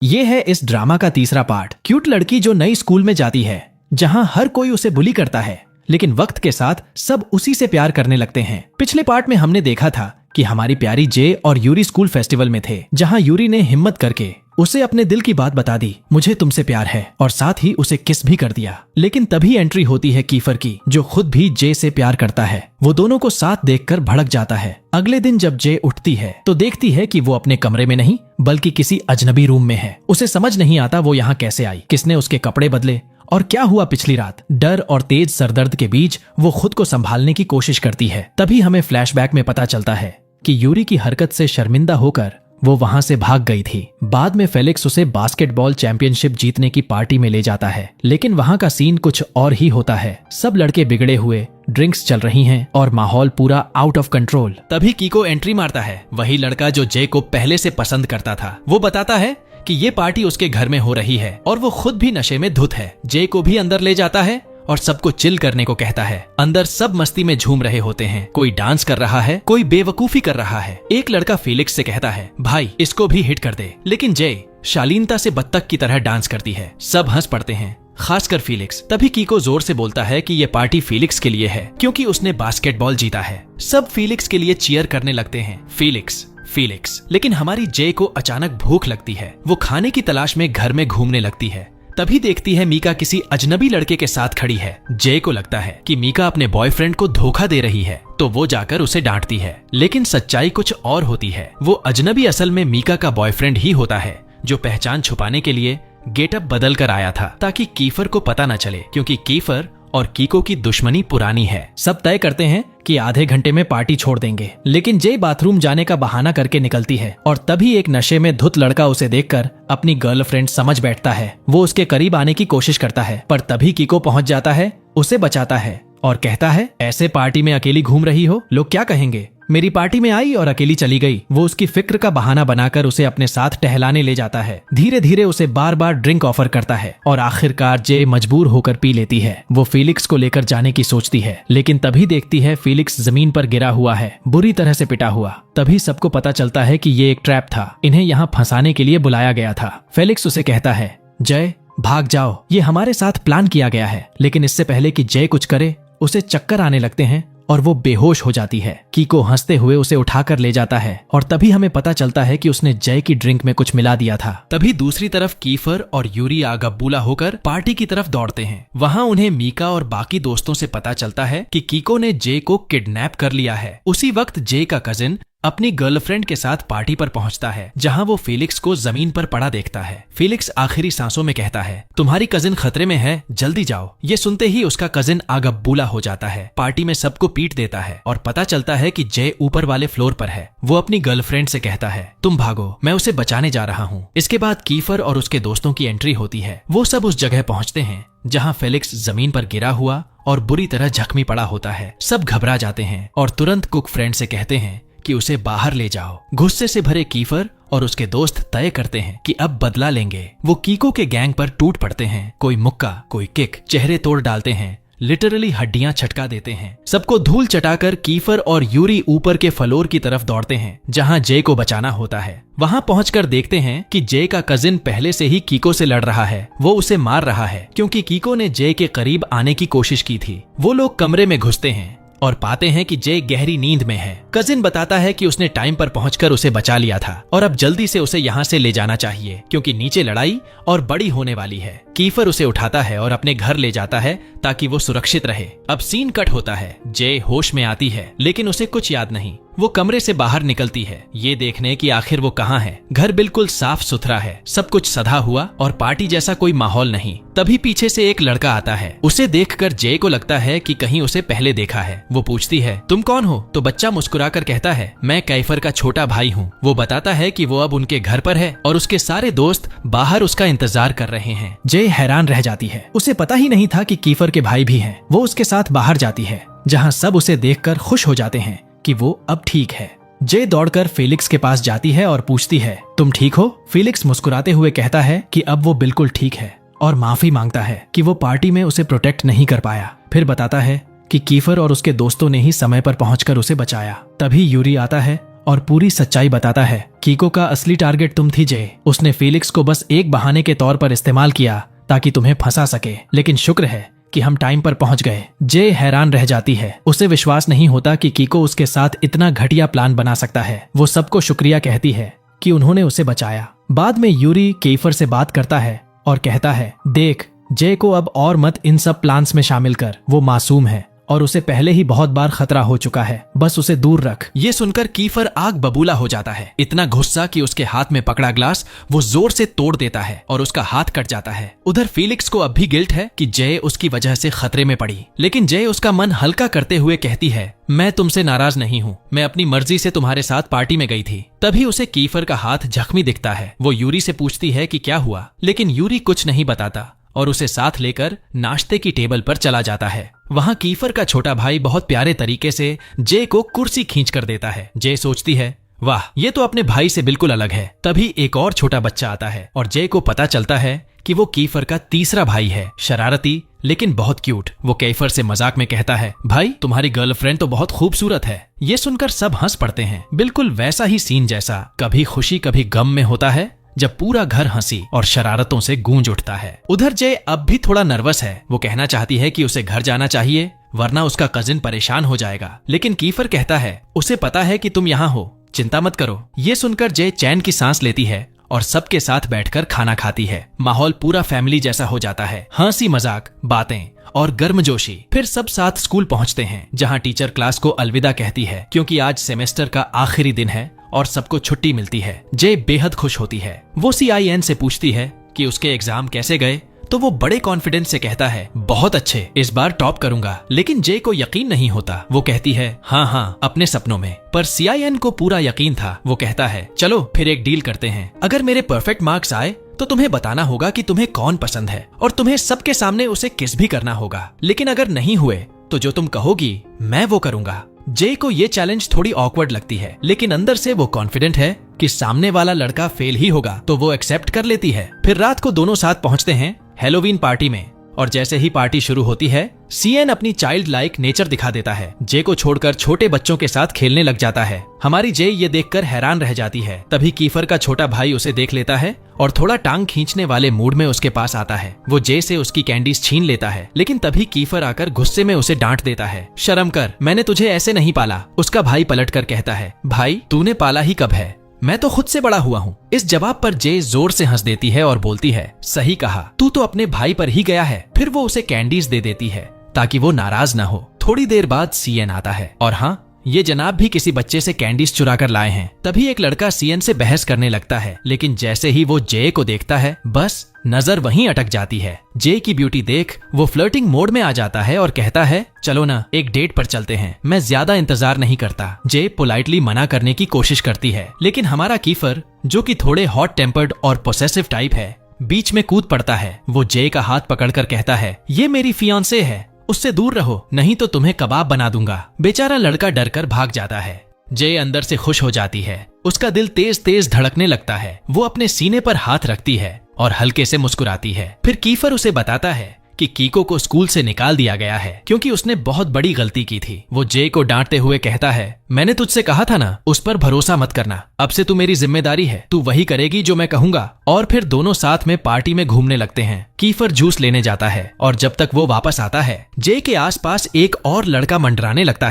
ये है इस ड्रामा का तीसरा पार्ट। क्यूट लड़की जो नई स्कूल में जाती है जहां हर कोई उसे बुली करता है, लेकिन वक्त के साथ सब उसी से प्यार करने लगते हैं। पिछले पार्ट में हमने देखा था कि हमारी प्यारी जे और यूरी स्कूल फेस्टिवल में थे, जहां यूरी ने हिम्मत करके उसे अपने दिल की बात बता दी, मुझे तुमसे प्यार है, और साथ ही उसे किस भी कर दिया। लेकिन तभी एंट्री होती है कीफर की, जो खुद भी जे से प्यार करता है। वो दोनों को साथ देखकर भड़क जाता है। अगले दिन जब जे उठती है तो देखती है कि वो अपने कमरे में नहीं बल्कि किसी अजनबी रूम में है। उसे समझ नहीं आता वो यहाँ कैसे आई, किसने उसके कपड़े बदले और क्या हुआ पिछली रात। डर और तेज सरदर्द के बीच वो खुद को संभालने की कोशिश करती है। तभी हमें फ्लैशबैक में पता चलता है कि यूरी की हरकत से शर्मिंदा होकर वो वहां से भाग गई थी। बाद में फेलिक्स उसे बास्केटबॉल चैंपियनशिप जीतने की पार्टी में ले जाता है, लेकिन वहां का सीन कुछ और ही होता है। सब लड़के बिगड़े हुए, ड्रिंक्स चल रही हैं और माहौल पूरा आउट ऑफ कंट्रोल। तभी कीको एंट्री मारता है, वही लड़का जो जे को पहले से पसंद करता था। वो बताता है कि ये पार्टी उसके घर में हो रही है और वो खुद भी नशे में धुत है। जे को भी अंदर ले जाता है और सबको चिल करने को कहता है। अंदर सब मस्ती में झूम रहे होते हैं, कोई डांस कर रहा है, कोई बेवकूफी कर रहा है। एक लड़का फेलिक्स से कहता है, भाई इसको भी हिट कर दे, लेकिन जे शालीनता से बत्तख की तरह डांस करती है। सब हंस पड़ते हैं, खासकर फेलिक्स। तभी कीको जोर से बोलता है कि ये पार्टी फेलिक्स के लिए है क्योंकि उसने बास्केटबॉल जीता है। सब फेलिक्स के लिए चीयर करने लगते हैं। फेलिक्स। लेकिन हमारी जे को अचानक भूख लगती है। वो खाने की तलाश में घर में घूमने लगती है। तभी देखती है मीका किसी अजनबी लड़के के साथ खड़ी है। जे को लगता है कि मीका अपने बॉयफ्रेंड को धोखा दे रही है, तो वो जाकर उसे डांटती है। लेकिन सच्चाई कुछ और होती है। वो अजनबी असल में मीका का बॉयफ्रेंड ही होता है, जो पहचान छुपाने के लिए गेटअप बदल कर आया था ताकि कीफर को पता न चले, क्योंकि कीफर और कीको की दुश्मनी पुरानी है। सब तय करते हैं कि आधे घंटे में पार्टी छोड़ देंगे, लेकिन जे बाथरूम जाने का बहाना करके निकलती है और तभी एक नशे में धुत लड़का उसे देखकर अपनी गर्लफ्रेंड समझ बैठता है। वो उसके करीब आने की कोशिश करता है, पर तभी कीको पहुंच जाता है, उसे बचाता है और कहता है, ऐसे पार्टी में अकेली घूम रही हो, लोग क्या कहेंगे। मेरी पार्टी में आई और अकेली चली गई। वो उसकी फिक्र का बहाना बनाकर उसे अपने साथ टहलाने ले जाता है। धीरे धीरे उसे बार बार ड्रिंक ऑफर करता है और आखिरकार जे मजबूर होकर पी लेती है। वो फेलिक्स को लेकर जाने की सोचती है, लेकिन तभी देखती है फेलिक्स जमीन पर गिरा हुआ है, बुरी तरह से पिटा हुआ। तभी सबको पता चलता है कि ये एक ट्रैप था, इन्हें यहाँ फंसाने के लिए बुलाया गया था। फेलिक्स उसे कहता है, जय भाग जाओ, ये हमारे साथ प्लान किया गया है। लेकिन इससे पहले कि जय कुछ करे, उसे चक्कर आने लगते हैं और वो बेहोश हो जाती है। कीको हंसते हुए उसे उठाकर ले जाता है और तभी हमें पता चलता है कि उसने जय की ड्रिंक में कुछ मिला दिया था। तभी दूसरी तरफ कीफर और यूरी आगबूला होकर पार्टी की तरफ दौड़ते हैं। वहाँ उन्हें मीका और बाकी दोस्तों से पता चलता है कि कीको ने जे को किडनैप कर लिया है। उसी वक्त जे का कजिन अपनी गर्लफ्रेंड के साथ पार्टी पर पहुंचता है, जहां वो फेलिक्स को जमीन पर पड़ा देखता है। फेलिक्स आखिरी सांसों में कहता है, तुम्हारी कजिन खतरे में है, जल्दी जाओ। ये सुनते ही उसका कजिन आगबूला हो जाता है, पार्टी में सबको पीट देता है और पता चलता है कि जय ऊपर वाले फ्लोर पर है। वो अपनी गर्लफ्रेंड से कहता है, तुम भागो, मैं उसे बचाने जा रहा हूँ। इसके बाद कीफर और उसके दोस्तों की एंट्री होती है। वो सब उस जगह पहुंचते हैं जहां फेलिक्स जमीन पर गिरा हुआ और बुरी तरह जख्मी पड़ा होता है। सब घबरा जाते हैं और तुरंत कुक फ्रेंड से कहते हैं कि उसे बाहर ले जाओ। गुस्से से भरे कीफर और उसके दोस्त तय करते हैं कि अब बदला लेंगे। वो कीको के गैंग पर टूट पड़ते हैं, कोई मुक्का, कोई किक, चेहरे तोड़ डालते हैं, लिटरली हड्डियां छटका देते हैं। सबको धूल चटाकर कीफर और यूरी ऊपर के फ्लोर की तरफ दौड़ते हैं, जहां जे को बचाना होता है। वहां पहुंचकर देखते हैं कि जे का कजिन पहले से ही कीको से लड़ रहा है। वो उसे मार रहा है क्योंकि कीको ने जे के करीब आने की कोशिश की थी। वो लोग कमरे में घुसते हैं और पाते हैं कि जे गहरी नींद में है। कजिन बताता है कि उसने टाइम पर पहुंचकर उसे बचा लिया था और अब जल्दी से उसे यहाँ से ले जाना चाहिए क्योंकि नीचे लड़ाई और बड़ी होने वाली है। कीफर उसे उठाता है और अपने घर ले जाता है ताकि वो सुरक्षित रहे। अब सीन कट होता है। जे होश में आती है, लेकिन उसे कुछ याद नहीं। वो कमरे से बाहर निकलती है, ये देखने कि आखिर वो कहाँ है। घर बिल्कुल साफ सुथरा है, सब कुछ सधा हुआ और पार्टी जैसा कोई माहौल नहीं। तभी पीछे से एक लड़का आता है। उसे देखकर जे को लगता है कि कहीं उसे पहले देखा है। वो पूछती है, तुम कौन हो? तो बच्चा मुस्कुराकर कहता है, मैं कैफर का छोटा भाई हूँ। वो बताता है कि वो अब उनके घर पर है और उसके सारे दोस्त बाहर उसका इंतजार कर रहे हैं। जे हैरान रह जाती है, उसे पता ही नहीं था कि कीफर के भाई भी हैं। वो उसके साथ बाहर जाती है, जहाँ सब उसे देखकर खुश हो जाते हैं कि वो अब ठीक है। जे दौड़कर फेलिक्स के पास जाती है और पूछती है, तुम ठीक हो? फेलिक्स मुस्कुराते हुए कहता है कि अब वो बिल्कुल ठीक है और माफी मांगता है कि वो पार्टी में उसे प्रोटेक्ट नहीं कर पाया। फिर बताता है कि कीफर और उसके दोस्तों ने ही समय पर पहुंचकर उसे बचाया। तभी यूरी आता है और पूरी सच्चाई बताता है। कीको का असली टारगेट तुम थी जे। उसने फेलिक्स को बस एक बहाने के तौर पर इस्तेमाल किया ताकि तुम्हें फंसा सके, लेकिन शुक्र है कि हम टाइम पर पहुंच गए। जे हैरान रह जाती है। उसे विश्वास नहीं होता कि कीको उसके साथ इतना घटिया प्लान बना सकता है। वो सबको शुक्रिया कहती है कि उन्होंने उसे बचाया। बाद में यूरी केफर से बात करता है और कहता है, देख, जे को अब और मत इन सब प्लान्स में शामिल कर। वो मासूम है और उसे पहले ही बहुत बार खतरा हो चुका है, बस उसे दूर रख। ये सुनकर कीफर आग बबूला हो जाता है, इतना गुस्सा कि उसके हाथ में पकड़ा ग्लास वो जोर से तोड़ देता है और उसका हाथ कट जाता है। उधर फेलिक्स को अब भी गिल्ट है कि जय उसकी वजह से खतरे में पड़ी, लेकिन जय उसका मन हल्का करते हुए कहती है, मैं तुमसे नाराज नहीं हूँ, मैं अपनी मर्जी से तुम्हारे साथ पार्टी में गई थी। तभी उसे कीफर का हाथ जख्मी दिखता है। वो यूरी से पूछती है कि क्या हुआ, लेकिन यूरी कुछ नहीं बताता और उसे साथ लेकर नाश्ते की टेबल पर चला जाता है। वहां कीफर का छोटा भाई बहुत प्यारे तरीके से जे को कुर्सी खींच कर देता है। जे सोचती है, वाह, ये तो अपने भाई से बिल्कुल अलग है। तभी एक और छोटा बच्चा आता है और जे को पता चलता है कि वो कीफर का तीसरा भाई है, शरारती लेकिन बहुत क्यूट। वो कीफर से मजाक में कहता है, भाई तुम्हारी गर्लफ्रेंड तो बहुत खूबसूरत है। ये सुनकर सब हंस पड़ते हैं, बिल्कुल वैसा ही सीन जैसा कभी खुशी कभी गम में होता है, जब पूरा घर हंसी और शरारतों से गूंज उठता है। उधर जे अब भी थोड़ा नर्वस है। वो कहना चाहती है कि उसे घर जाना चाहिए वरना उसका कजिन परेशान हो जाएगा, लेकिन कीफर कहता है, उसे पता है कि तुम यहाँ हो, चिंता मत करो। ये सुनकर जे चैन की सांस लेती है और सबके साथ बैठकर खाना खाती है। माहौल पूरा फैमिली जैसा हो जाता है, हंसी मजाक, बातें और गर्मजोशी। फिर सब साथ स्कूल पहुंचते हैं, जहां टीचर क्लास को अलविदा कहती है क्योंकि आज सेमेस्टर का आखिरी दिन है और सबको छुट्टी मिलती है। जे बेहद खुश होती है। वो CIN से पूछती है कि उसके एग्जाम कैसे गए, तो वो बड़े कॉन्फिडेंस से कहता है, बहुत अच्छे, इस बार टॉप करूंगा। लेकिन जे को यकीन नहीं होता। वो कहती है, हाँ, अपने सपनों में। पर CIN को पूरा यकीन था। वो कहता है, चलो फिर एक डील करते हैं, अगर मेरे परफेक्ट मार्क्स आए तो तुम्हें बताना होगा कि तुम्हें कौन पसंद है और तुम्हें सबके सामने उसे किस भी करना होगा, लेकिन अगर नहीं हुए तो जो तुम कहोगी मैं वो करूंगा। जे को ये चैलेंज थोड़ी ऑकवर्ड लगती है, लेकिन अंदर से वो कॉन्फिडेंट है कि सामने वाला लड़का फेल ही होगा, तो वो एक्सेप्ट कर लेती है। फिर रात को दोनों साथ पहुंचते हैं हैलोवीन पार्टी में और जैसे ही पार्टी शुरू होती है, CN अपनी चाइल्ड लाइक नेचर दिखा देता है। जे को छोड़कर छोटे बच्चों के साथ खेलने लग जाता है। हमारी जे ये देखकर हैरान रह जाती है। तभी कीफर का छोटा भाई उसे देख लेता है और थोड़ा टांग खींचने वाले मूड में उसके पास आता है। वो जे से उसकी कैंडीज छीन लेता है, लेकिन तभी कीफर आकर गुस्से में उसे डांट देता है, शर्म कर, मैंने तुझे ऐसे नहीं पाला। उसका भाई पलट कर कहता है, भाई तूने पाला ही कब है, मैं तो खुद से बड़ा हुआ हूँ। इस जवाब पर जे जोर से हंस देती है और बोलती है, सही कहा, तू तो अपने भाई पर ही गया है। फिर वो उसे कैंडीज दे देती है ताकि वो नाराज ना हो। थोड़ी देर बाद CN आता है और हाँ, ये जनाब भी किसी बच्चे से कैंडीज चुरा कर लाए हैं। तभी एक लड़का CN से बहस करने लगता है, लेकिन जैसे ही वो जे को देखता है बस नजर वहीं अटक जाती है। जे की ब्यूटी देख वो फ्लर्टिंग मोड में आ जाता है और कहता है, चलो ना एक डेट पर चलते हैं, मैं ज्यादा इंतजार नहीं करता। जे पोलाइटली मना करने की कोशिश करती है, लेकिन हमारा कीफर, जो कि थोड़े हॉट टेम्पर्ड और पोसेसिव टाइप है, बीच में कूद पड़ता है। वो जे का हाथ पकड़कर कहता है, ये मेरी फियांसे है, उससे दूर रहो नहीं तो तुम्हें कबाब बना दूंगा। बेचारा लड़का डरकर भाग जाता है। जे अंदर से खुश हो जाती है, उसका दिल तेज तेज धड़कने लगता है। वो अपने सीने पर हाथ रखती है और हल्के से मुस्कुराती है। फिर कीफर उसे बताता है कि कीको को स्कूल से निकाल दिया गया है क्योंकि उसने बहुत बड़ी गलती की थी। वो जे को डांटते हुए कहता है, मैंने तुझसे कहा था ना, उस पर भरोसा मत करना, अब से तू मेरी जिम्मेदारी है, तू वही करेगी जो मैं कहूंगा। और फिर दोनों साथ में पार्टी में घूमने लगते हैं। कीफर जूस लेने जाता है और जब तक वो वापस आता है, जे के आसपास एक और लड़का मंडराने लगता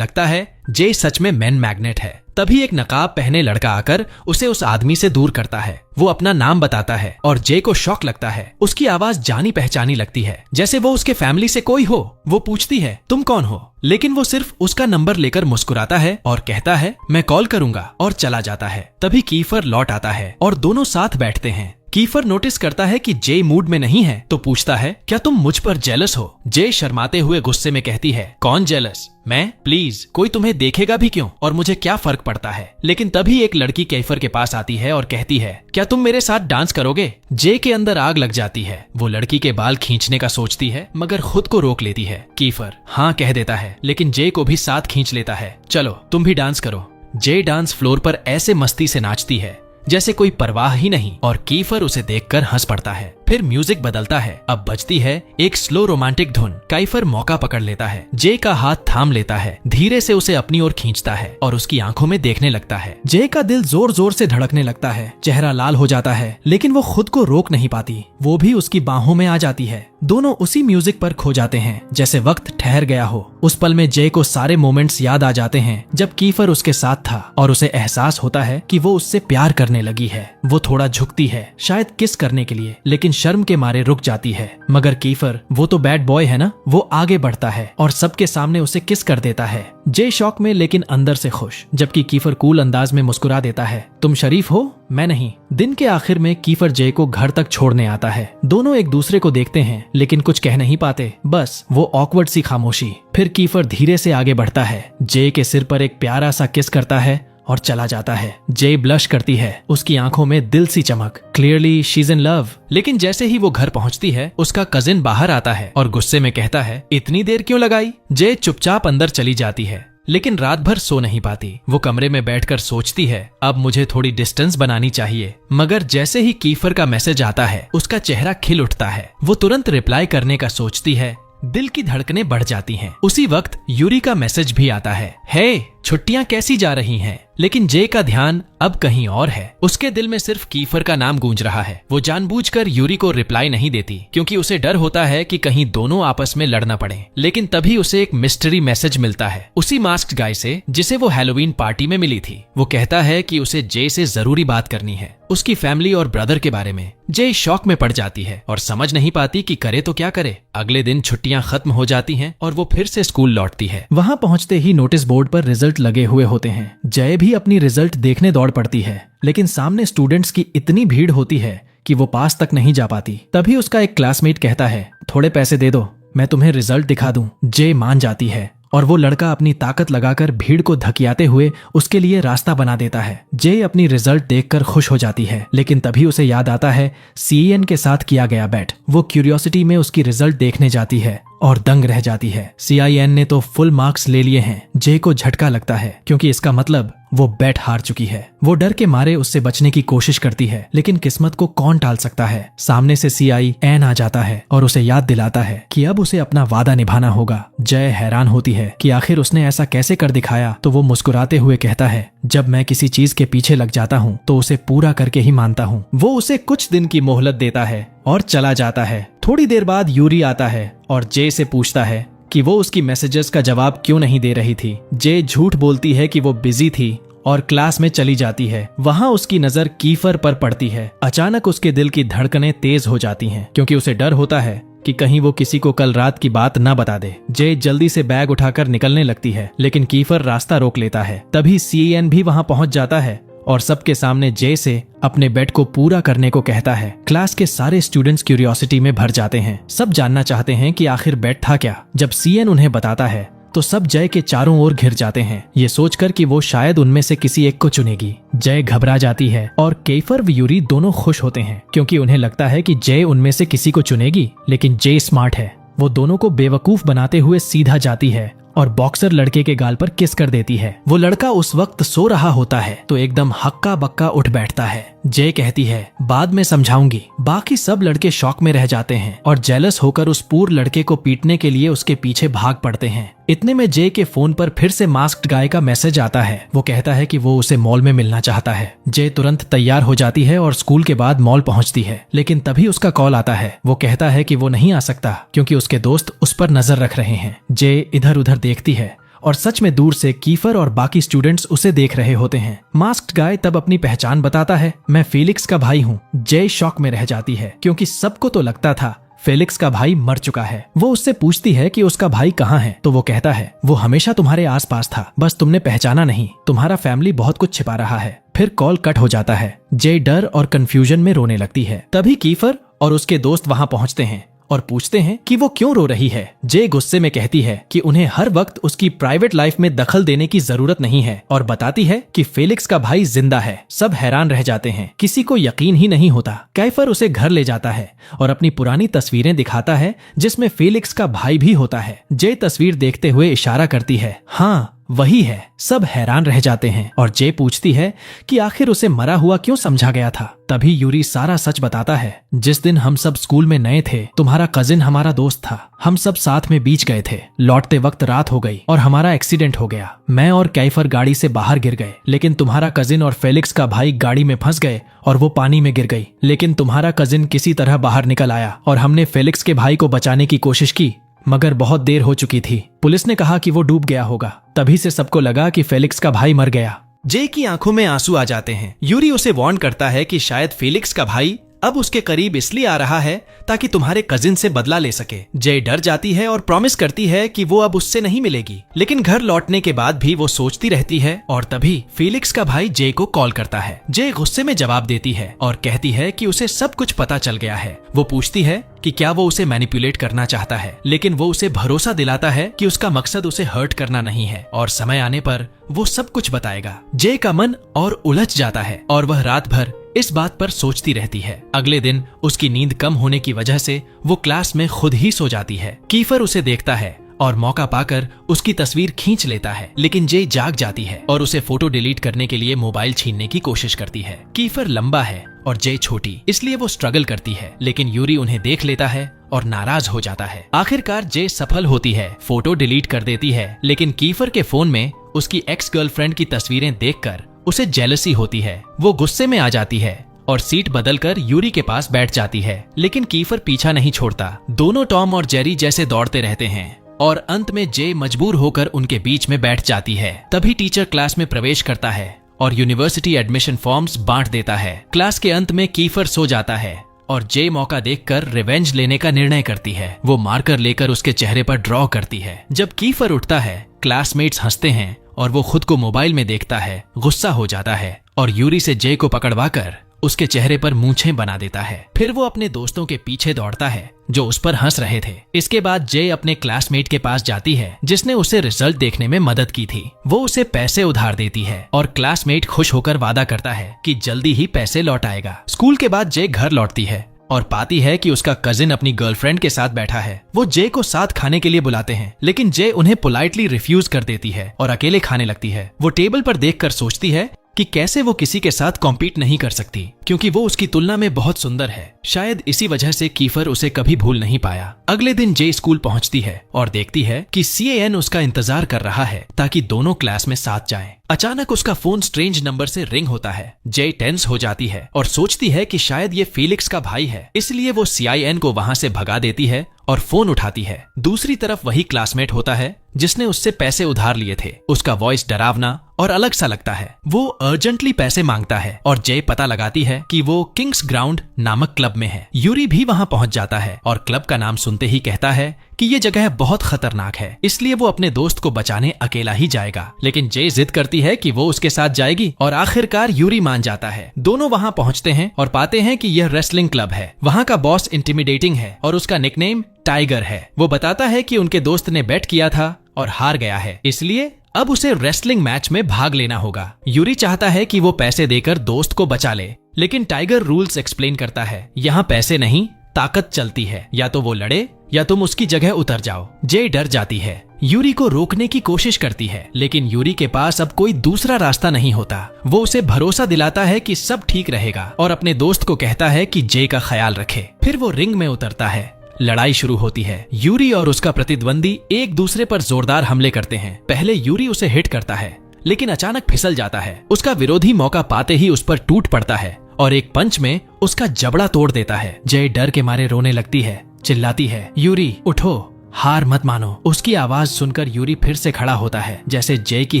है जे सच में मैन मैग्नेट है। तभी एक नकाब पहने लड़का आकर उसे उस आदमी से दूर करता है। वो अपना नाम बताता है और जे को शॉक लगता है। उसकी आवाज जानी पहचानी लगती है, जैसे वो उसके फैमिली से कोई हो। वो पूछती है, तुम कौन हो, लेकिन वो सिर्फ उसका नंबर लेकर मुस्कुराता है और कहता है, मैं कॉल करूंगा, और चला जाता है। तभी कीफर लौट आता है और दोनों साथ बैठते हैं। कीफर नोटिस करता है कि जे मूड में नहीं है, तो पूछता है, क्या तुम मुझ पर जेलस हो? जे शर्माते हुए गुस्से में कहती है, कौन जेलस? मैं? प्लीज, कोई तुम्हें देखेगा भी क्यों, और मुझे क्या फर्क पड़ता है? लेकिन तभी एक लड़की कीफर के पास आती है और कहती है, क्या तुम मेरे साथ डांस करोगे? जे के अंदर आग लग जाती है। वो लड़की के बाल खींचने का सोचती है, मगर खुद को रोक लेती है। कीफर हाँ कह देता है, लेकिन जे को भी साथ खींच लेता है। चलो तुम भी डांस करो। जे डांस फ्लोर पर ऐसे मस्ती से नाचती है जैसे कोई परवाह ही नहीं, और कीफर उसे देखकर हंस पड़ता है। फिर म्यूजिक बदलता है। अब बजती है एक स्लो रोमांटिक धुन। कीफर मौका पकड़ लेता है, जे का हाथ थाम लेता है, धीरे से उसे अपनी ओर खींचता है और उसकी आंखों में देखने लगता है। जे का दिल जोर जोर से धड़कने लगता है, चेहरा लाल हो जाता है, लेकिन वो खुद को रोक नहीं पाती। वो भी उसकी बाहों में आ जाती है। दोनों उसी म्यूजिक पर खो जाते हैं जैसे वक्त ठहर गया हो। उस पल में जे को सारे मोमेंट्स याद आ जाते हैं जब कीफर उसके साथ था, और उसे एहसास होता है कि वो उससे प्यार करने लगी है। वो थोड़ा झुकती है, शायद किस करने के लिए, लेकिन शर्म के मारे रुक जाती है। मगर कीफर, वो तो बैड बॉय है ना, वो आगे बढ़ता है और सबके सामने उसे किस कर देता है। जे शॉक में लेकिन अंदर से खुश, जबकि कीफर कूल अंदाज में मुस्कुरा देता है, तुम शरीफ हो, मैं नहीं। दिन के आखिर में कीफर जे को घर तक छोड़ने आता है। दोनों एक दूसरे को देखते हैं लेकिन कुछ कह नहीं पाते, बस वो ऑकवर्ड सी खामोशी। फिर कीफर धीरे से आगे बढ़ता है, जे के सिर पर एक प्यारा सा किस करता है और चला जाता है। जे ब्लश करती है, उसकी आंखों में दिल सी चमक। Clearly she is in love. लेकिन जैसे ही वो घर पहुंचती है, उसका कजिन बाहर आता है और गुस्से में कहता है, इतनी देर क्यों लगाई? जे चुपचाप अंदर चली जाती है, लेकिन रात भर सो नहीं पाती। वो कमरे में बैठकर सोचती है, अब मुझे थोड़ी डिस्टेंस बनानी चाहिए। मगर जैसे ही कीफर का मैसेज आता है, उसका चेहरा खिल उठता है। वो तुरंत रिप्लाई करने का सोचती है, दिल की धड़कनें बढ़ जाती हैं। उसी वक्त यूरी का मैसेज भी आता है, हे छुट्टियां कैसी जा रही हैं? लेकिन जे का ध्यान अब कहीं और है। उसके दिल में सिर्फ कीफर का नाम गूंज रहा है। वो जानबूझकर यूरी को रिप्लाई नहीं देती, क्योंकि उसे डर होता है कि कहीं दोनों आपस में लड़ना पड़े। लेकिन तभी उसे एक मिस्ट्री मैसेज मिलता है, उसी मास्क्ड गाय से जिसे वो हैलोवीन पार्टी में मिली थी। वो कहता है कि उसे जे से जरूरी बात करनी है, उसकी फैमिली और ब्रदर के बारे में। जे शॉक में पड़ जाती है और समझ नहीं पाती कि करे तो क्या करे। अगले दिन छुट्टियां खत्म हो जाती हैं और वो फिर से स्कूल लौटती है। वहां पहुंचते ही नोटिस बोर्ड पर रिजल्ट लगे हुए होते हैं। जय भी अपनी रिजल्ट देखने दौड़ पड़ती है, लेकिन सामने स्टूडेंट्स की इतनी भीड़ होती है कि वो पास तक नहीं जा पाती। तभी उसका एक क्लासमेट कहता है, थोड़े पैसे दे दो, मैं तुम्हें रिजल्ट दिखा दूं। जे मान जाती है और वो लड़का अपनी ताकत लगाकर भीड़ को धकियाते हुए उसके लिए रास्ता बना देता है। जे अपनी रिजल्ट देखकर खुश हो जाती है, लेकिन तभी उसे याद आता है CN के साथ किया गया बैट। वो क्यूरियोसिटी में उसकी रिजल्ट देखने जाती है और दंग रह जाती है। CIN ने तो फुल मार्क्स ले लिए हैं। जे को झटका लगता है, क्योंकि इसका मतलब वो बैट हार चुकी है। वो डर के मारे उससे बचने की कोशिश करती है, लेकिन किस्मत को कौन टाल सकता है। सामने से CIN आ जाता है और उसे याद दिलाता है कि अब उसे अपना वादा निभाना होगा। जय हैरान होती है कि आखिर उसने ऐसा कैसे कर दिखाया, तो वो मुस्कुराते हुए कहता है, जब मैं किसी चीज के पीछे लग जाता हूँ तो उसे पूरा करके ही मानता हूँ। वो उसे कुछ दिन की मोहलत देता है और चला जाता है। थोड़ी देर बाद यूरी आता है और जे से पूछता है कि वो उसकी मैसेजेस का जवाब क्यों नहीं दे रही थी। जे झूठ बोलती है कि वो बिजी थी और क्लास में चली जाती है। वहां उसकी नजर कीफर पर पड़ती है। अचानक उसके दिल की धड़कनें तेज हो जाती हैं, क्योंकि उसे डर होता है कि कहीं वो किसी को कल रात की बात न बता दे। जे जल्दी से बैग उठाकर निकलने लगती है, लेकिन कीफर रास्ता रोक लेता है। तभी CN भी वहां पहुंच जाता है और सबके सामने जे से अपने बेट को पूरा करने को कहता है। क्लास के सारे स्टूडेंट्स क्यूरियोसिटी में भर जाते हैं। सब जानना चाहते हैं कि आखिर बेट था क्या। जब CN उन्हें बताता है तो सब जय के चारों ओर घिर जाते हैं, ये सोचकर कि वो शायद उनमें से किसी एक को चुनेगी। जय घबरा जाती है और कीफर व यूरी दोनों खुश होते हैं, क्योंकि उन्हें लगता है कि जय उनमें से किसी को चुनेगी। लेकिन जय स्मार्ट है, वो दोनों को बेवकूफ बनाते हुए सीधा जाती है और बॉक्सर लड़के के गाल पर किस कर देती है। वो लड़का उस वक्त सो रहा होता है तो एकदम हक्का बक्का उठ बैठता है। जय कहती है, बाद में समझाऊंगी। बाकी सब लड़के शॉक में रह जाते हैं और जेलस होकर उस पूर लड़के को पीटने के लिए उसके पीछे भाग पड़ते हैं। इतने में जय के फोन पर फिर से मास्क्ड गाय का मैसेज आता है। वो कहता है कि वो उसे मॉल में मिलना चाहता है। जय तुरंत तैयार हो जाती है और स्कूल के बाद मॉल पहुंचती है, लेकिन तभी उसका कॉल आता है। वो कहता है कि वो नहीं आ सकता क्योंकि उसके दोस्त उस पर नजर रख रहे हैं। जय इधर उधर देखती है और सच में दूर से कीफर और बाकी स्टूडेंट्स उसे देख रहे होते हैं। मास्क्ड गाय तब अपनी पहचान बताता है, मैं फेलिक्स का भाई हूँ। जय शॉक में रह जाती है, क्योंकि सबको तो लगता था फेलिक्स का भाई मर चुका है। वो उससे पूछती है कि उसका भाई कहाँ है, तो वो कहता है, वो हमेशा तुम्हारे आसपास था, बस तुमने पहचाना नहीं। तुम्हारा फैमिली बहुत कुछ छिपा रहा है। फिर कॉल कट हो जाता है। जय डर और कंफ्यूजन में रोने लगती है। तभी कीफर और उसके दोस्त वहां पहुंचते हैं और पूछते हैं कि वो क्यों रो रही है। जे गुस्से में कहती है कि उन्हें हर वक्त उसकी प्राइवेट लाइफ में दखल देने की जरूरत नहीं है और बताती है कि फेलिक्स का भाई जिंदा है। सब हैरान रह जाते हैं, किसी को यकीन ही नहीं होता। कीफर उसे घर ले जाता है और अपनी पुरानी तस्वीरें दिखाता है जिसमें फेलिक्स का भाई भी होता है। जे तस्वीर देखते हुए इशारा करती है, हाँ वही है। सब हैरान रह जाते हैं और जे पूछती है कि आखिर उसे मरा हुआ क्यों समझा गया था। तभी यूरी सारा सच बताता है। जिस दिन हम सब स्कूल में नए थे, तुम्हारा कजिन हमारा दोस्त था। हम सब साथ में बीच गए थे। लौटते वक्त रात हो गई और हमारा एक्सीडेंट हो गया। मैं और कैफर गाड़ी से बाहर गिर गए, लेकिन तुम्हारा कजिन और फेलिक्स का भाई गाड़ी में फंस गए और वो पानी में गिर गई। लेकिन तुम्हारा कजिन किसी तरह बाहर निकल आया और हमने फेलिक्स के भाई को बचाने की कोशिश की, मगर बहुत देर हो चुकी थी। पुलिस ने कहा कि वो डूब गया होगा। तभी से सबको लगा कि फेलिक्स का भाई मर गया। जे की आंखों में आंसू आ जाते हैं। यूरी उसे वार्न करता है कि शायद फेलिक्स का भाई अब उसके करीब इसलिए आ रहा है ताकि तुम्हारे कजिन से बदला ले सके। जे डर जाती है और प्रॉमिस करती है कि वो अब उससे नहीं मिलेगी। लेकिन घर लौटने के बाद भी वो सोचती रहती है और तभी फेलिक्स का भाई जे को कॉल करता है। जे गुस्से में जवाब देती है और कहती है कि उसे सब कुछ पता चल गया है। वो पूछती है कि क्या वो उसे मैनिपुलेट करना चाहता है, लेकिन वो उसे भरोसा दिलाता है कि उसका मकसद उसे हर्ट करना नहीं है और समय आने पर वो सब कुछ बताएगा। जे का मन और उलझ जाता है और वह रात भर इस बात पर सोचती रहती है। अगले दिन उसकी नींद कम होने की वजह से वो क्लास में खुद ही सो जाती है। कीफर उसे देखता है और मौका पाकर उसकी तस्वीर खींच लेता है, लेकिन जे जाग जाती है और उसे फोटो डिलीट करने के लिए मोबाइल छीनने की कोशिश करती है। कीफर लंबा है और जे छोटी, इसलिए वो स्ट्रगल करती है, लेकिन यूरी उन्हें देख लेता है और नाराज हो जाता है। आखिरकार जे सफल होती है, फोटो डिलीट कर देती है, लेकिन कीफर के फोन में उसकी एक्स गर्लफ्रेंड की तस्वीरें देखकर उसे जेलसी होती है। वो गुस्से में आ जाती है और सीट बदलकर यूरी के पास बैठ जाती है, लेकिन कीफर पीछा नहीं छोड़ता। दोनों टॉम और जेरी जैसे दौड़ते रहते हैं और अंत में जे मजबूर होकर उनके बीच में बैठ जाती है। तभी टीचर क्लास में प्रवेश करता है और यूनिवर्सिटी एडमिशन फॉर्म्स बांट देता है। क्लास के अंत में कीफर सो जाता है और जे मौका देखकर रिवेंज लेने का निर्णय करती है। वो मार्कर लेकर उसके चेहरे पर ड्रॉ करती है। जब कीफर उठता है, क्लासमेट्स हंसते हैं और वो खुद को मोबाइल में देखता है। गुस्सा हो जाता है और यूरी से जे को पकड़वाकर उसके चेहरे पर मूंछें बना देता है। फिर वो अपने दोस्तों के पीछे दौड़ता है जो उस पर हंस रहे थे। इसके बाद जे अपने क्लासमेट के पास जाती है जिसने उसे रिजल्ट देखने में मदद की थी। वो उसे पैसे उधार देती है और क्लासमेट खुश होकर वादा करता है कि जल्दी ही पैसे लौटाएगा। स्कूल के बाद जे घर लौटती है और पाती है कि उसका कजिन अपनी गर्लफ्रेंड के साथ बैठा है। वो जे को साथ खाने के लिए बुलाते हैं, लेकिन जे उन्हें पोलाइटली रिफ्यूज कर देती है और अकेले खाने लगती है। वो टेबल पर देखकर सोचती है कि कैसे वो किसी के साथ कॉम्पीट नहीं कर सकती, क्योंकि वो उसकी तुलना में बहुत सुंदर है। शायद इसी वजह से कीफर उसे कभी भूल नहीं पाया। अगले दिन जे स्कूल पहुंचती है और देखती है कि CAN उसका इंतजार कर रहा है ताकि दोनों क्लास में साथ जाएं। अचानक उसका फोन स्ट्रेंज नंबर से रिंग होता है। जे टेंस हो जाती है और सोचती है कि शायद ये फेलिक्स का भाई है, इसलिए वो CIN को वहां से भगा देती है और फोन उठाती है। दूसरी तरफ वही क्लासमेट होता है जिसने उससे पैसे उधार लिए थे। उसका वॉइस डरावना और अलग सा लगता है। वो अर्जेंटली पैसे मांगता है और जे पता लगाती है कि वो किंग्स ग्राउंड नामक क्लब में है। यूरी भी वहां पहुंच जाता है और क्लब का नाम सुनते ही कहता है कि ये जगह बहुत खतरनाक है, इसलिए वो अपने दोस्त को बचाने अकेला ही जाएगा। लेकिन जे जिद करती है कि वो उसके साथ जाएगी और आखिरकार यूरी मान जाता है। दोनों वहां पहुंचते हैं और पाते हैं कि यह रेसलिंग क्लब है। वहां का बॉस इंटिमिडेटिंग है और उसका निकनेम टाइगर है। वो बताता है कि उनके दोस्त ने बेट किया था और हार गया है, इसलिए अब उसे रेसलिंग मैच में भाग लेना होगा। यूरी चाहता है कि वो पैसे देकर दोस्त को बचा ले, लेकिन टाइगर रूल्स एक्सप्लेन करता है। यहाँ पैसे नहीं, ताकत चलती है। या तो वो लड़े या तुम उसकी जगह उतर जाओ। जे डर जाती है, यूरी को रोकने की कोशिश करती है, लेकिन यूरी के पास अब कोई दूसरा रास्ता नहीं होता। वो उसे भरोसा दिलाता है कि सब ठीक रहेगा और अपने दोस्त को कहता है कि जे का ख्याल रखे। फिर वो रिंग में उतरता है। लड़ाई शुरू होती है। यूरी और उसका प्रतिद्वंदी एक दूसरे पर जोरदार हमले करते हैं। पहले यूरी उसे हिट करता है, लेकिन अचानक फिसल जाता है। उसका विरोधी मौका पाते ही उस पर टूट पड़ता है और एक पंच में उसका जबड़ा तोड़ देता है। जय डर के मारे रोने लगती है, चिल्लाती है, यूरी उठो, हार मत मानो। उसकी आवाज सुनकर यूरी फिर से खड़ा होता है, जैसे जय की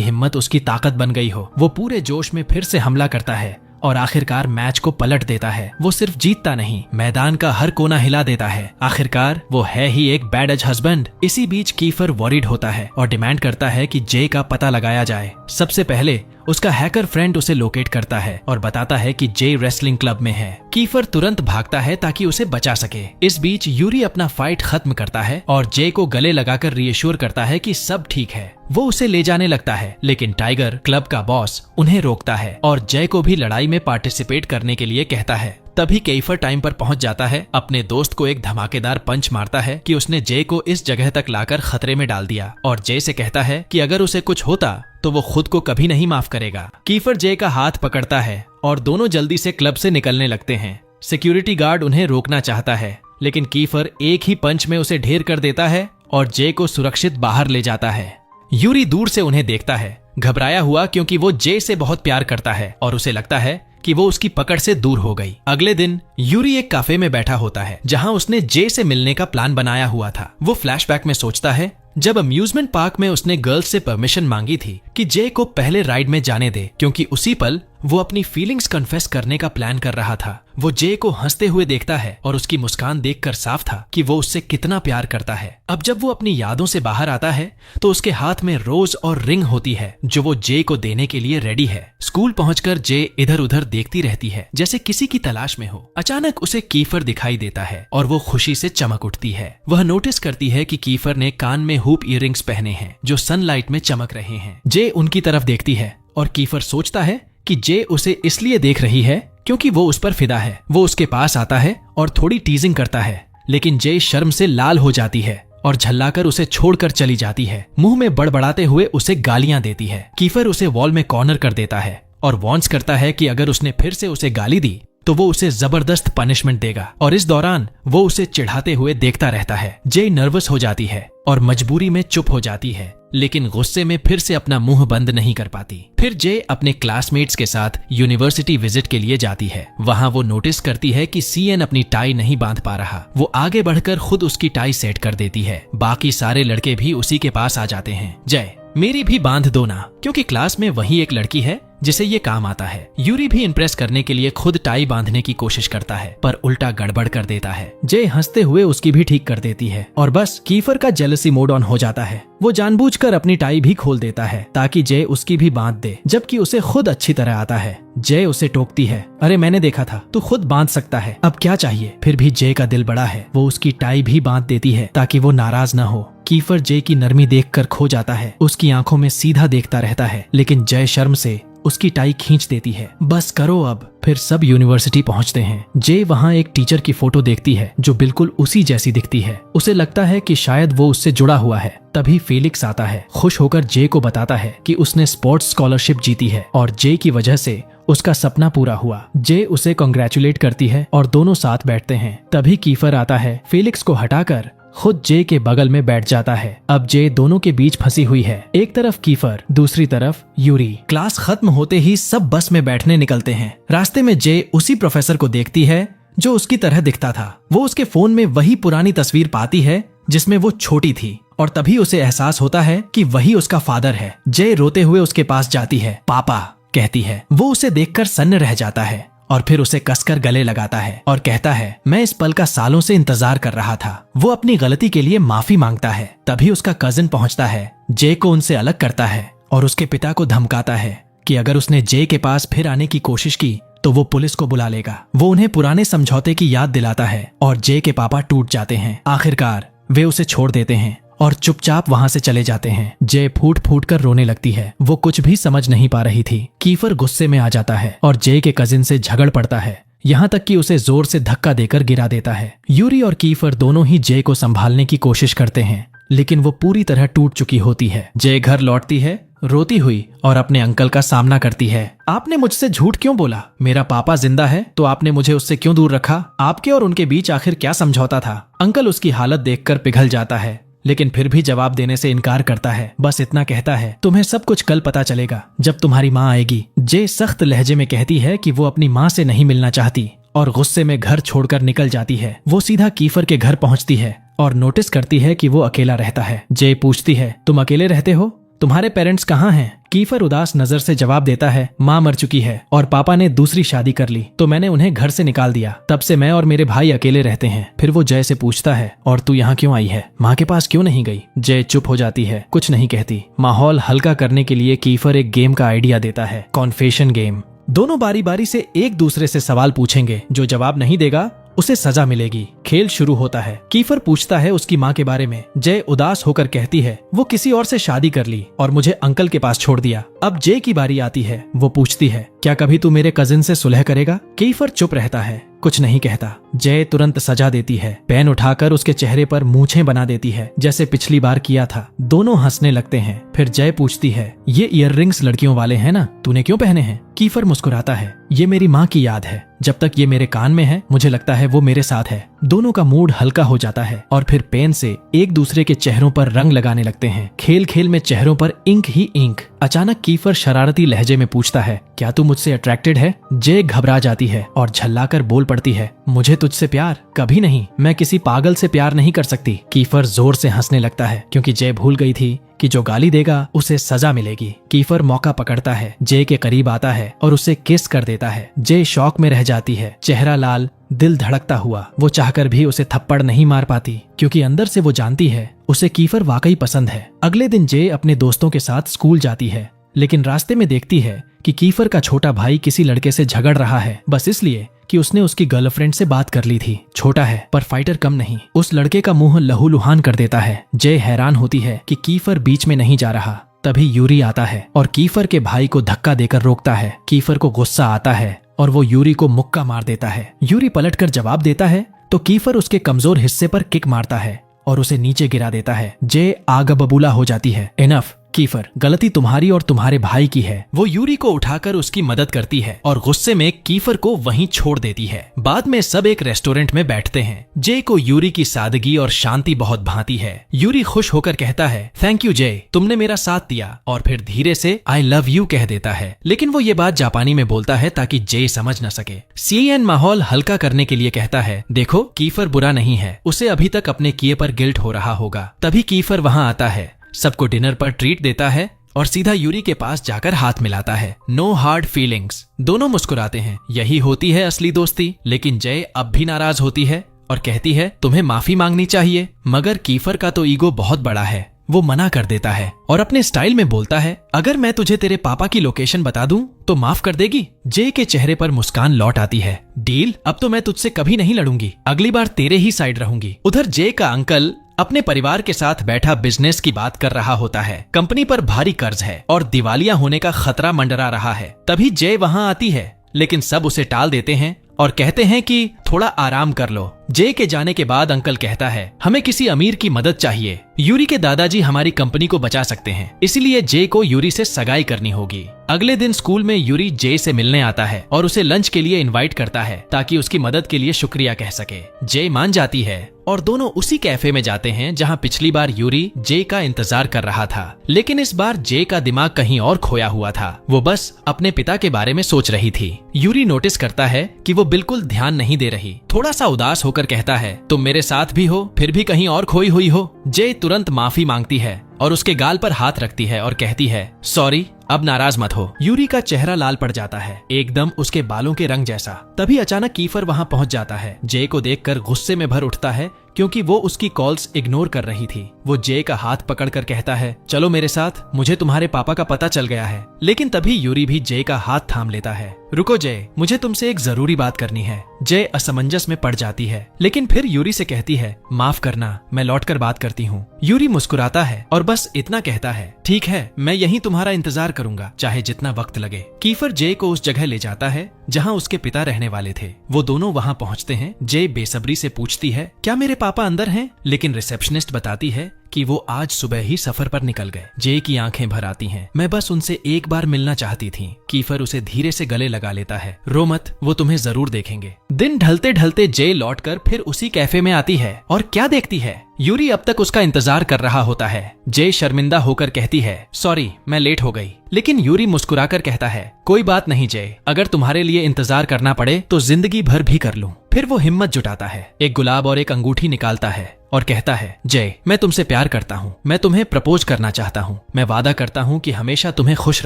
हिम्मत उसकी ताकत बन गई हो। वो पूरे जोश में फिर से हमला करता है और आखिरकार मैच को पलट देता है। वो सिर्फ जीतता नहीं, मैदान का हर कोना हिला देता है। आखिरकार वो है ही एक बैड हस्बैंड। इसी बीच कीफर वॉरिड होता है और डिमांड करता है कि जे का पता लगाया जाए। सबसे पहले उसका हैकर फ्रेंड उसे लोकेट करता है और बताता है कि जे रेसलिंग क्लब में है। कीफर तुरंत भागता है ताकि उसे बचा सके। इस बीच यूरी अपना फाइट खत्म करता है और जे को गले लगाकर रीएश्योर करता है कि सब ठीक है। वो उसे ले जाने लगता है, लेकिन टाइगर, क्लब का बॉस, उन्हें रोकता है और जय को भी लड़ाई में पार्टिसिपेट करने के लिए कहता है। तभी कीफर टाइम पर पहुंच जाता है, अपने दोस्त को एक धमाकेदार पंच मारता है कि उसने जे को इस जगह तक लाकर खतरे में डाल दिया, और जे से कहता है कि अगर उसे कुछ होता तो वो खुद को कभी नहीं माफ करेगा। कीफर जे का हाथ पकड़ता है और दोनों जल्दी से क्लब से निकलने लगते हैं। सिक्योरिटी गार्ड उन्हें रोकना चाहता है, लेकिन कीफर एक ही पंच में उसे ढेर कर देता है और जे को सुरक्षित बाहर ले जाता है। यूरी दूर से उन्हें देखता है, घबराया हुआ, क्योंकि वो जे से बहुत प्यार करता है और उसे लगता है कि वो उसकी पकड़ से दूर हो गई। अगले दिन यूरी एक काफे में बैठा होता है जहां उसने जे से मिलने का प्लान बनाया हुआ था। वो फ्लैशबैक में सोचता है जब अम्यूजमेंट पार्क में उसने गर्ल्स से परमिशन मांगी थी कि जे को पहले राइड में जाने दे, क्योंकि उसी पल वो अपनी फीलिंग्स कन्फेस करने का प्लान कर रहा था। वो जे को हंसते हुए देखता है और उसकी मुस्कान देखकर साफ था कि वो उससे कितना प्यार करता है। अब जब वो अपनी यादों से बाहर आता है तो उसके हाथ में रोज और रिंग होती है जो वो जे को देने के लिए रेडी है। स्कूल पहुंचकर जे इधर उधर देखती रहती है जैसे किसी की तलाश में हो। अचानक उसे कीफर दिखाई देता है और वो खुशी से चमक उठती है। वह नोटिस करती है कि कीफर ने कान में हुप इयररिंग्स पहने हैं जो सनलाइट में चमक रहे हैं। जे उनकी तरफ देखती है और कीफर सोचता है कि जे उसे इसलिए देख रही है क्योंकि वो उस पर फिदा है। वो उसके पास आता है और थोड़ी टीजिंग करता है, लेकिन जे शर्म से लाल हो जाती है और झल्लाकर उसे छोड़कर चली जाती है। मुंह में बड़बड़ाते हुए उसे गालियां देती है। कीफर उसे वॉल में कॉर्नर कर देता है और वॉर्न्स करता है कि अगर उसने फिर से उसे गाली दी तो वो उसे जबरदस्त पनिशमेंट देगा, और इस दौरान वो उसे चिढ़ाते हुए देखता रहता है। जे नर्वस हो जाती है और मजबूरी में चुप हो जाती है, लेकिन गुस्से में फिर से अपना मुंह बंद नहीं कर पाती। फिर जे अपने क्लासमेट्स के साथ यूनिवर्सिटी विजिट के लिए जाती है। वहां वो नोटिस करती है कि सीएन अपनी टाई नहीं बांध पा रहा। वो आगे बढ़कर खुद उसकी टाई सेट कर देती है। बाकी सारे लड़के भी उसी के पास आ जाते हैं। जय, मेरी भी बांध दो ना, क्योंकि क्लास में वही एक लड़की है जिसे ये काम आता है। यूरी भी इम्प्रेस करने के लिए खुद टाई बांधने की कोशिश करता है, पर उल्टा गड़बड़ कर देता है। जे हंसते हुए उसकी भी ठीक कर देती है और बस कीफर का जेलसी मोड ऑन हो जाता है। वो जानबूझकर अपनी टाई भी खोल देता है ताकि जे उसकी भी बांध दे, जबकि उसे खुद अच्छी तरह आता है। जे उसे टोकती है, अरे मैंने देखा था, तू खुद बांध सकता है, अब क्या चाहिए। फिर भी जे का दिल बड़ा है, वो उसकी टाई भी बांध देती है ताकि वो नाराज न हो। कीफर जे की नरमी देखकर खो जाता है, उसकी आंखों में सीधा देखता रहता है, लेकिन जय शर्म से उसकी टाई खींच देती है। बस करो अब। फिर सब यूनिवर्सिटी पहुंचते हैं। जे वहां एक टीचर की फोटो देखती है जो बिल्कुल उसी जैसी दिखती है। उसे लगता है कि शायद वो उससे जुड़ा हुआ है। तभी फेलिक्स आता है, खुश होकर जे को बताता है कि उसने स्पोर्ट्स स्कॉलरशिप जीती है और जे की वजह से उसका सपना पूरा हुआ। जे उसे कांग्रेचुलेट करती है और दोनों साथ बैठते हैं। तभी कीफर आता है, फेलिक्स को हटाकर खुद जे के बगल में बैठ जाता है। अब जे दोनों के बीच फंसी हुई है, एक तरफ कीफर, दूसरी तरफ यूरी। क्लास खत्म होते ही सब बस में बैठने निकलते हैं। रास्ते में जे उसी प्रोफेसर को देखती है जो उसकी तरह दिखता था। वो उसके फोन में वही पुरानी तस्वीर पाती है जिसमें वो छोटी थी, और तभी उसे एहसास होता है कि वही उसका फादर है। जे रोते हुए उसके पास जाती है, पापा कहती है। वो उसे देखकर सन्न रह जाता है और फिर उसे कसकर गले लगाता है और कहता है, मैं इस पल का सालों से इंतजार कर रहा था। वो अपनी गलती के लिए माफी मांगता है। तभी उसका कजिन पहुंचता है, जे को उनसे अलग करता है और उसके पिता को धमकाता है कि अगर उसने जे के पास फिर आने की कोशिश की तो वो पुलिस को बुला लेगा। वो उन्हें पुराने समझौते की याद दिलाता है और जे के पापा टूट जाते हैं। आखिरकार वे उसे छोड़ देते हैं और चुपचाप वहां से चले जाते हैं। जे फूट फूट कर रोने लगती है। वो कुछ भी समझ नहीं पा रही थी। कीफर गुस्से में आ जाता है और जे के कजिन से झगड़ पड़ता है, यहाँ तक कि उसे जोर से धक्का देकर गिरा देता है। यूरी और कीफर दोनों ही जे को संभालने की कोशिश करते हैं, लेकिन वो पूरी तरह टूट चुकी होती है। जे घर लौटती है रोती हुई और अपने अंकल का सामना करती है। आपने मुझसे झूठ क्यों बोला? मेरा पापा जिंदा है तो आपने मुझे उससे क्यों दूर रखा? आपके और उनके बीच आखिर क्या समझौता था? अंकल उसकी हालत देखकर पिघल जाता है, लेकिन फिर भी जवाब देने से इनकार करता है। बस इतना कहता है, तुम्हें सब कुछ कल पता चलेगा जब तुम्हारी माँ आएगी। जे सख्त लहजे में कहती है कि वो अपनी माँ से नहीं मिलना चाहती और गुस्से में घर छोड़कर निकल जाती है। वो सीधा कीफर के घर पहुंचती है और नोटिस करती है कि वो अकेला रहता है। जे पूछती है, तुम अकेले रहते हो? तुम्हारे पेरेंट्स कहाँ हैं? कीफर उदास नजर से जवाब देता है, माँ मर चुकी है और पापा ने दूसरी शादी कर ली तो मैंने उन्हें घर से निकाल दिया। तब से मैं और मेरे भाई अकेले रहते हैं। फिर वो जय से पूछता है, और तू यहाँ क्यों आई है? माँ के पास क्यों नहीं गई? जय चुप हो जाती है, कुछ नहीं कहती। माहौल हल्का करने के लिए कीफर एक गेम का आइडिया देता है, कॉन्फेशन गेम। दोनों बारी बारी से एक दूसरे से सवाल पूछेंगे, जो जवाब नहीं देगा उसे सजा मिलेगी। खेल शुरू होता है। कीफर पूछता है उसकी माँ के बारे में। जय उदास होकर कहती है, वो किसी और से शादी कर ली और मुझे अंकल के पास छोड़ दिया। अब जय की बारी आती है। वो पूछती है, क्या कभी तू मेरे कजिन से सुलह करेगा? कीफर चुप रहता है। कुछ नहीं कहता। जय तुरंत सजा देती है, पेन उठाकर उसके चेहरे पर मूछें बना देती है जैसे पिछली बार किया था। दोनों हंसने लगते हैं। फिर जय पूछती है, ये ईयररिंग्स लड़कियों वाले हैं ना, तूने क्यों पहने हैं? कीफर मुस्कुराता है, ये मेरी माँ की याद है। जब तक ये मेरे कान में है मुझे लगता है वो मेरे साथ है। दोनों का मूड हल्का हो जाता है और फिर पेन से एक दूसरे के चेहरों पर रंग लगाने लगते हैं। खेल खेल में चेहरों पर इंक ही इंक। अचानक कीफर शरारती लहजे में पूछता है, क्या तू मुझसे अट्रैक्टेड है? जय घबरा जाती है और झल्लाकर बोल पड़ती है, मुझे तुझसे प्यार? कभी नहीं, मैं किसी पागल से प्यार नहीं कर सकती। कीफर जोर से हंसने लगता है क्योंकि जय भूल गई थी कि जो गाली देगा उसे सजा मिलेगी। कीफर मौका पकड़ता है, जय के करीब आता है और उसे किस कर देता है। जय शौक में रह जाती है, चेहरा लाल, दिल धड़कता हुआ। वो चाहकर भी उसे थप्पड़ नहीं मार पाती क्योंकि अंदर से वो जानती है उसे कीफर वाकई पसंद है। अगले दिन जय अपने दोस्तों के साथ स्कूल जाती है, लेकिन रास्ते में देखती है कि कीफर का छोटा भाई किसी लड़के से झगड़ रहा है, बस इसलिए कि उसने उसकी गर्लफ्रेंड से बात कर ली थी। छोटा है पर फाइटर कम नहीं। उस लड़के का मुंह लहूलुहान कर देता है। जय हैरान होती है कि कीफर बीच में नहीं जा रहा। तभी यूरी आता है और कीफर के भाई को धक्का देकर रोकता है। कीफर को गुस्सा आता है और वो यूरी को मुक्का मार देता है। यूरी पलटकर जवाब देता है तो कीफर उसके कमजोर हिस्से पर किक मारता है और उसे नीचे गिरा देता है। जय आग बबूला हो जाती है, इनफ कीफर, गलती तुम्हारी और तुम्हारे भाई की है। वो यूरी को उठाकर उसकी मदद करती है और गुस्से में कीफर को वहीं छोड़ देती है। बाद में सब एक रेस्टोरेंट में बैठते हैं। जय को यूरी की सादगी और शांति बहुत भाती है। यूरी खुश होकर कहता है, थैंक यू जय, तुमने मेरा साथ दिया, और फिर धीरे से आई लव यू कह देता है। लेकिन वो ये बात जापानी में बोलता है ताकि जय समझ न सके। सीएन माहौल हल्का करने के लिए कहता है, देखो कीफर बुरा नहीं है, उसे अभी तक अपने किए पर गिल्ट हो रहा होगा। तभी कीफर वहाँ आता है, सबको डिनर पर ट्रीट देता है और सीधा यूरी के पास जाकर हाथ मिलाता है। No hard feelings. दोनों मुस्कुराते हैं, यही होती है असली दोस्ती। लेकिन जय अब भी नाराज होती है और कहती है, तुम्हें माफी मांगनी चाहिए। मगर कीफर का तो ईगो बहुत बड़ा है, वो मना कर देता है और अपने स्टाइल में बोलता है, अगर मैं तुझे तेरे पापा की लोकेशन बता दूं तो माफ कर देगी? जय के चेहरे पर मुस्कान लौट आती है। डील, अब तो मैं तुझसे कभी नहीं लड़ूंगी, अगली बार तेरे ही साइड रहूंगी। उधर जय का अंकल अपने परिवार के साथ बैठा बिजनेस की बात कर रहा होता है। कंपनी पर भारी कर्ज है और दिवालिया होने का खतरा मंडरा रहा है। तभी जय वहां आती है, लेकिन सब उसे टाल देते हैं और कहते हैं कि थोड़ा आराम कर लो। जय के जाने के बाद अंकल कहता है, हमें किसी अमीर की मदद चाहिए। यूरी के दादाजी हमारी कंपनी को बचा सकते हैं, इसीलिए जय को यूरी से सगाई करनी होगी। अगले दिन स्कूल में यूरी जय से मिलने आता है और उसे लंच के लिए इनवाइट करता है ताकि उसकी मदद के लिए शुक्रिया कह सके। जय मान जाती है और दोनों उसी कैफे में जाते हैं जहां पिछली बार यूरी जय का इंतजार कर रहा था। लेकिन इस बार जय का दिमाग कहीं और खोया हुआ था। वो बस अपने पिता के बारे में सोच रही थी। यूरी नोटिस करता है कि वो बिल्कुल ध्यान नहीं दे रही। थोड़ा सा उदास होकर कहता है, तुम मेरे साथ भी हो फिर भी कहीं और खोई हुई हो। जय तुरंत माफी मांगती है और उसके गाल पर हाथ रखती है और कहती है, सॉरी, अब नाराज मत हो। यूरी का चेहरा लाल पड़ जाता है, एकदम उसके बालों के रंग जैसा। तभी अचानक कीफर वहां पहुंच जाता है। जय को देखकर गुस्से में भर उठता है क्योंकि वो उसकी कॉल्स इग्नोर कर रही थी। वो जय का हाथ पकड़कर कहता है, चलो मेरे साथ, मुझे तुम्हारे पापा का पता चल गया है। लेकिन तभी यूरी भी जय का हाथ थाम लेता है। रुको जय, मुझे तुमसे एक जरूरी बात करनी है। जय असमंजस में पड़ जाती है, लेकिन फिर यूरी से कहती है, माफ करना, मैं लौटकर बात करती हूँ। यूरी मुस्कुराता है और बस इतना कहता है, ठीक है, मैं यहीं तुम्हारा इंतजार करूंगा, चाहे जितना वक्त लगे। कीफर जय को उस जगह ले जाता है जहाँ उसके पिता रहने वाले थे। वो दोनों वहाँ पहुँचते हैं। जय बेसब्री से पूछती है, क्या मेरे पापा अंदर हैं? लेकिन रिसेप्शनिस्ट बताती है कि वो आज सुबह ही सफर पर निकल गए। जय की आंखें भर आती हैं। मैं बस उनसे एक बार मिलना चाहती थी। कीफर उसे धीरे से गले लगा लेता है। रो मत, वो तुम्हें जरूर देखेंगे। दिन ढलते ढलते जय लौटकर फिर उसी कैफे में आती है और क्या देखती है, यूरी अब तक उसका इंतजार कर रहा होता है। जय शर्मिंदा होकर कहती है, सॉरी, मैं लेट हो गई। लेकिन यूरी मुस्कुराकर कहता है, कोई बात नहीं जय, अगर तुम्हारे लिए इंतजार करना पड़े तो जिंदगी भर भी कर लूं। फिर वो हिम्मत जुटाता है, एक गुलाब और एक अंगूठी निकालता है और कहता है, जय, मैं तुमसे प्यार करता हूँ, मैं तुम्हें प्रपोज करना चाहता हूँ। मैं वादा करता हूँ कि हमेशा तुम्हें खुश